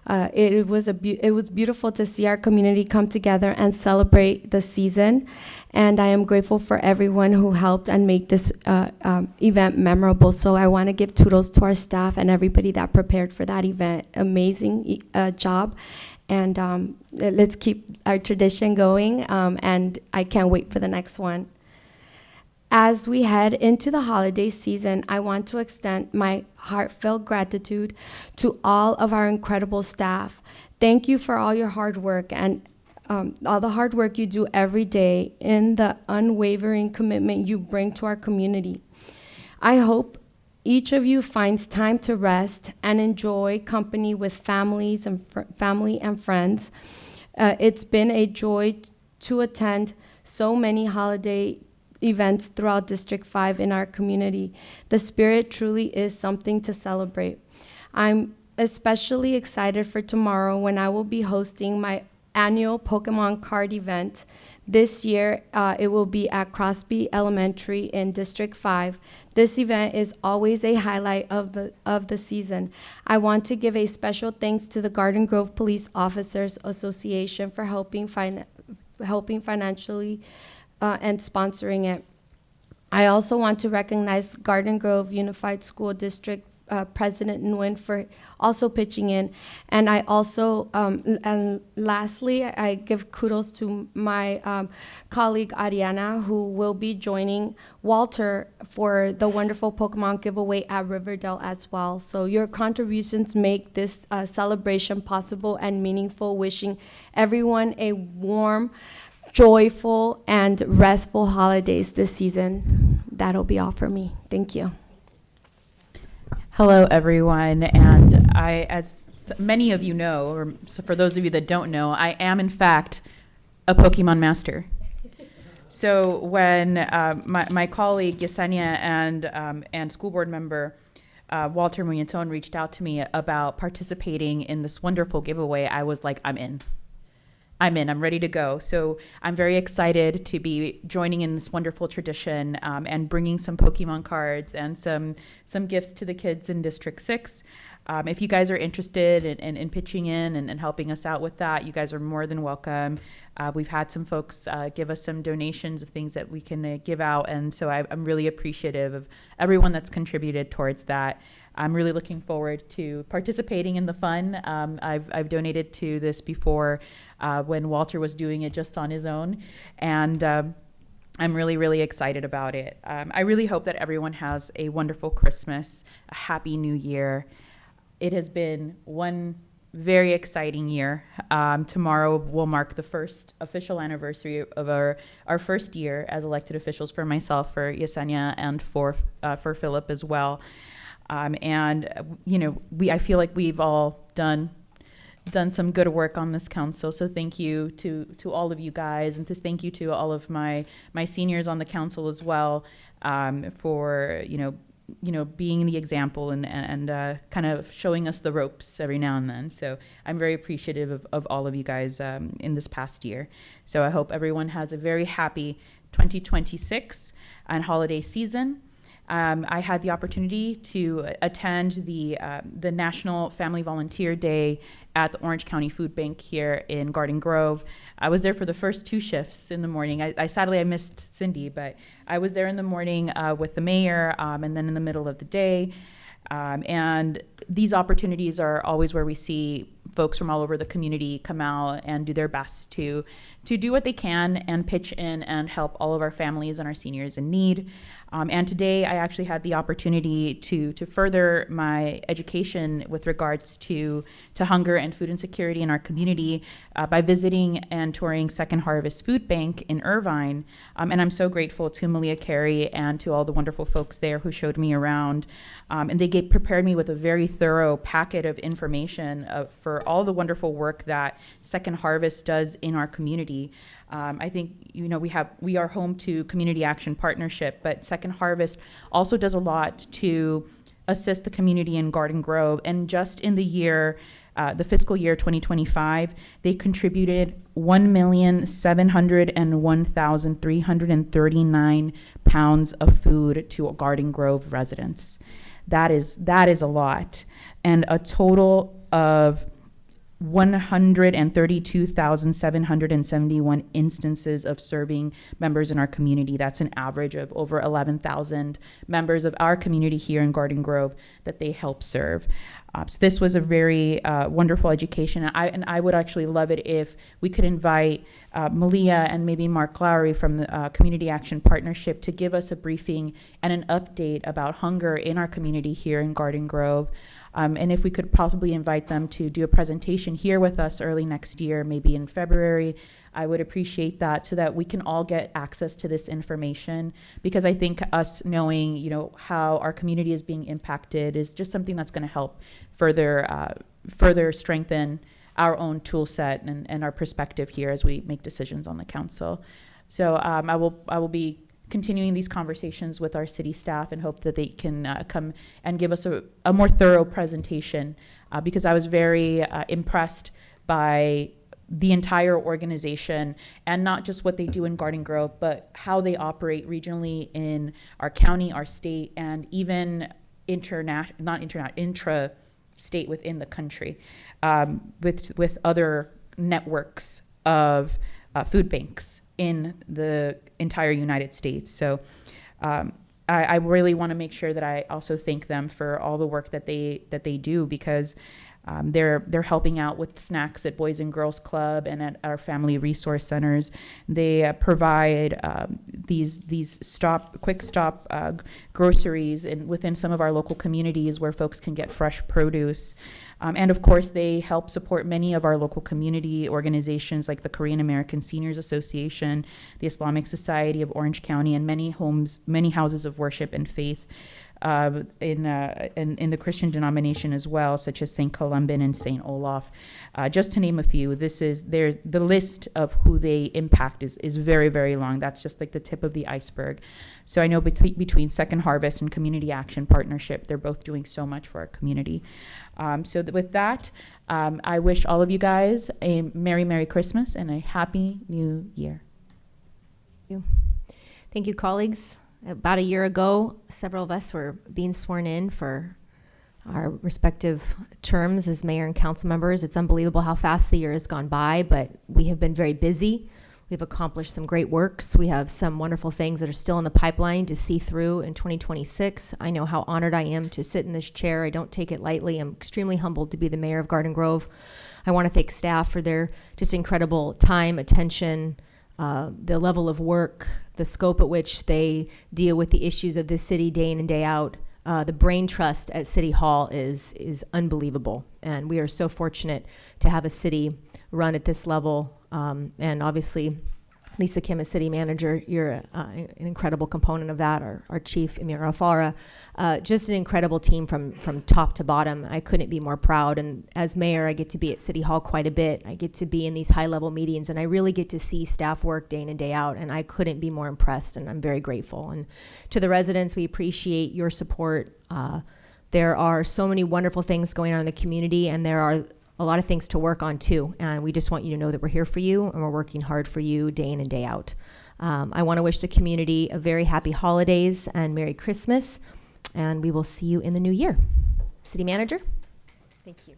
It was beautiful to see our community come together and celebrate the season, and I am grateful for everyone who helped and make this event memorable. So I want to give kudos to our staff and everybody that prepared for that event. Amazing job, and let's keep our tradition going, and I can't wait for the next one. As we head into the holiday season, I want to extend my heartfelt gratitude to all of our incredible staff. Thank you for all your hard work and all the hard work you do every day in the unwavering commitment you bring to our community. I hope each of you finds time to rest and enjoy company with family and friends. It's been a joy to attend so many holiday events throughout District 5 in our community. The spirit truly is something to celebrate. I'm especially excited for tomorrow when I will be hosting my annual Pokemon card event. This year, it will be at Crosby Elementary in District 5. This event is always a highlight of the season. I want to give a special thanks to the Garden Grove Police Officers Association for helping financially and sponsoring it. I also want to recognize Garden Grove Unified School District President Nguyen for also pitching in. And I also, and lastly, I give kudos to my colleague Ariana, who will be joining Walter for the wonderful Pokemon giveaway at Riverdale as well. So your contributions make this celebration possible and meaningful. Wishing everyone a warm, joyful, and restful holidays this season. That'll be all for me. Thank you. Hello, everyone. And as many of you know, or for those of you that don't know, I am, in fact, a Pokemon master. So when my colleague Yesenia and school board member Walter Muñetón reached out to me about participating in this wonderful giveaway, I was like, I'm in. I'm ready to go. So I'm very excited to be joining in this wonderful tradition and bringing some Pokemon cards and some gifts to the kids in District 6. If you guys are interested in pitching in and helping us out with that, you guys are more than welcome. We've had some folks give us some donations of things that we can give out, and so I'm really appreciative of everyone that's contributed towards that. I'm really looking forward to participating in the fun. I've donated to this before when Walter was doing it just on his own, and I'm really, really excited about it. I really hope that everyone has a wonderful Christmas, a happy New Year. It has been one very exciting year. Tomorrow will mark the first official anniversary of our first year as elected officials for myself, for Yesenia, and for Philip as well. And I feel like we've all done some good work on this council. So thank you to all of you guys, and thank you to all of my seniors on the council as well, for being the example and kind of showing us the ropes every now and then. So I'm very appreciative of all of you guys in this past year. So I hope everyone has a very happy 2026 and holiday season. I had the opportunity to attend the National Family Volunteer Day at the Orange County Food Bank here in Garden Grove. I was there for the first 2 shifts in the morning. Sadly, I missed Cindy, but I was there in the morning with the mayor, and then in the middle of the day. And these opportunities are always where we see folks from all over the community come out and do their best to do what they can and pitch in and help all of our families and our seniors in need. And today I actually had the opportunity to further my education with regards to hunger and food insecurity in our community by visiting and touring Second Harvest Food Bank in Irvine. And I'm so grateful to Malia Carey and to all the wonderful folks there who showed me around. And they prepared me with a very thorough packet of information for all the wonderful work that Second Harvest does in our community. I think, we are home to Community Action Partnership, but Second Harvest also does a lot to assist the community in Garden Grove. And just in the fiscal year 2025, they contributed 1,701,339 pounds of food to Garden Grove residents. That is a lot. And a total of 132,771 instances of serving members in our community. That's an average of over 11,000 members of our community here in Garden Grove that they help serve. So this was a very wonderful education. And I would actually love it if we could invite Malia and maybe Mark Lowry from the Community Action Partnership to give us a briefing and an update about hunger in our community here in Garden Grove. And if we could possibly invite them to do a presentation here with us early next year, maybe in February, I would appreciate that so that we can all get access to this information, because I think us knowing, how our community is being impacted is just something that's going to help further strengthen our own tool set and our perspective here as we make decisions on the council. So I will be continuing these conversations with our city staff and hope that they can come and give us a more thorough presentation, because I was very impressed by the entire organization, and not just what they do in Garden Grove, but how they operate regionally in our county, our state, and even intra-state within the country, with other networks of food banks in the entire United States. So I really want to make sure that I also thank them for all the work that they do, because they're helping out with snacks at Boys and Girls Club and at our family resource centers. They provide these quick stop groceries within some of our local communities where folks can get fresh produce. And of course, they help support many of our local community organizations like the Korean American Seniors Association, the Islamic Society of Orange County, and many houses of worship and faith in the Christian denomination as well, such as St. Columban and St. Olaf, just to name a few. The list of who they impact is very, very long. That's just like the tip of the iceberg. So I know between Second Harvest and Community Action Partnership, they're both doing so much for our community. With that, I wish all of you guys a Merry, Merry Christmas and a Happy New Year. Thank you, colleagues. About a year ago, several of us were being sworn in for our respective terms as mayor and council members. It's unbelievable how fast the year has gone by, but we have been very busy. We've accomplished some great works. We have some wonderful things that are still in the pipeline to see through in 2026. I know how honored I am to sit in this chair. I don't take it lightly. I'm extremely humbled to be the mayor of Garden Grove. I want to thank staff for their just incredible time, attention, the level of work, the scope at which they deal with the issues of this city day in and day out. The brain trust at City Hall is unbelievable, and we are so fortunate to have a city run at this level. And obviously, Lisa Kim, as city manager, you're an incredible component of that. Our chief, Emir Afara, just an incredible team from top to bottom. I couldn't be more proud. And as mayor, I get to be at City Hall quite a bit. I get to be in these high-level meetings, and I really get to see staff work day in and day out. And I couldn't be more impressed, and I'm very grateful. And to the residents, we appreciate your support. There are so many wonderful things going on in the community, and there are a lot of things to work on too, and we just want you to know that we're here for you and we're working hard for you day in and day out. I want to wish the community a very happy holidays and Merry Christmas, and we will see you in the new year. City Manager? Thank you.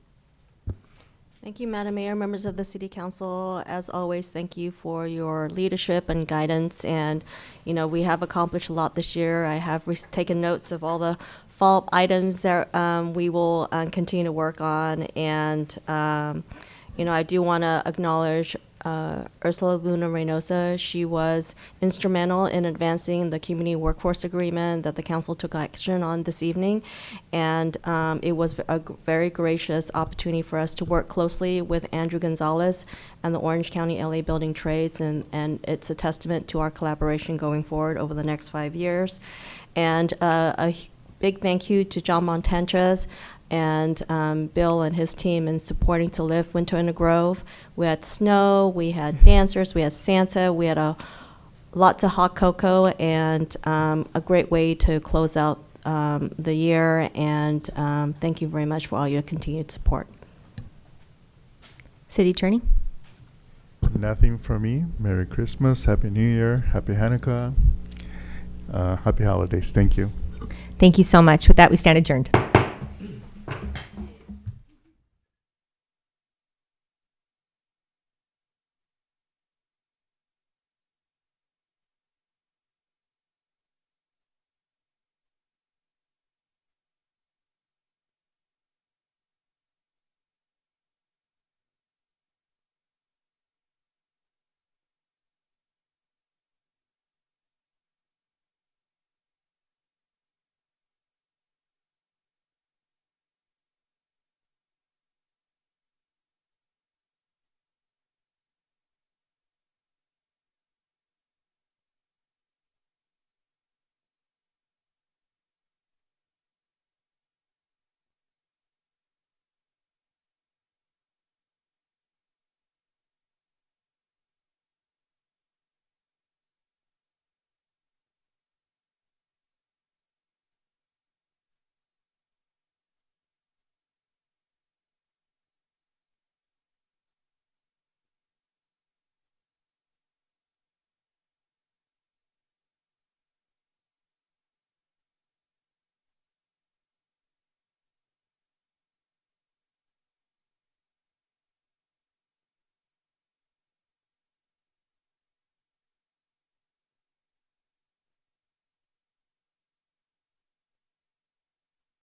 Thank you, Madam Mayor, members of the City Council. As always, thank you for your leadership and guidance. And, we have accomplished a lot this year. I have taken notes of all the follow-up items that we will continue to work on. And, I do want to acknowledge Ursula Luna Reynosa. She was instrumental in advancing the community workforce agreement that the council took action on this evening. And it was a very gracious opportunity for us to work closely with Andrew Gonzalez and the Orange County LA Building Trades. And it's a testament to our collaboration going forward over the next 5 years. And a big thank you to John Montantras and Bill and his team in supporting To Live Winter in the Grove. We had snow, we had dancers, we had Santa, we had lots of hot cocoa, and a great way to close out the year. And thank you very much for all your continued support. City Attorney? Nothing from me. Merry Christmas, Happy New Year, Happy Hanukkah, Happy Holidays. Thank you. Thank you so much. With that, we stand adjourned.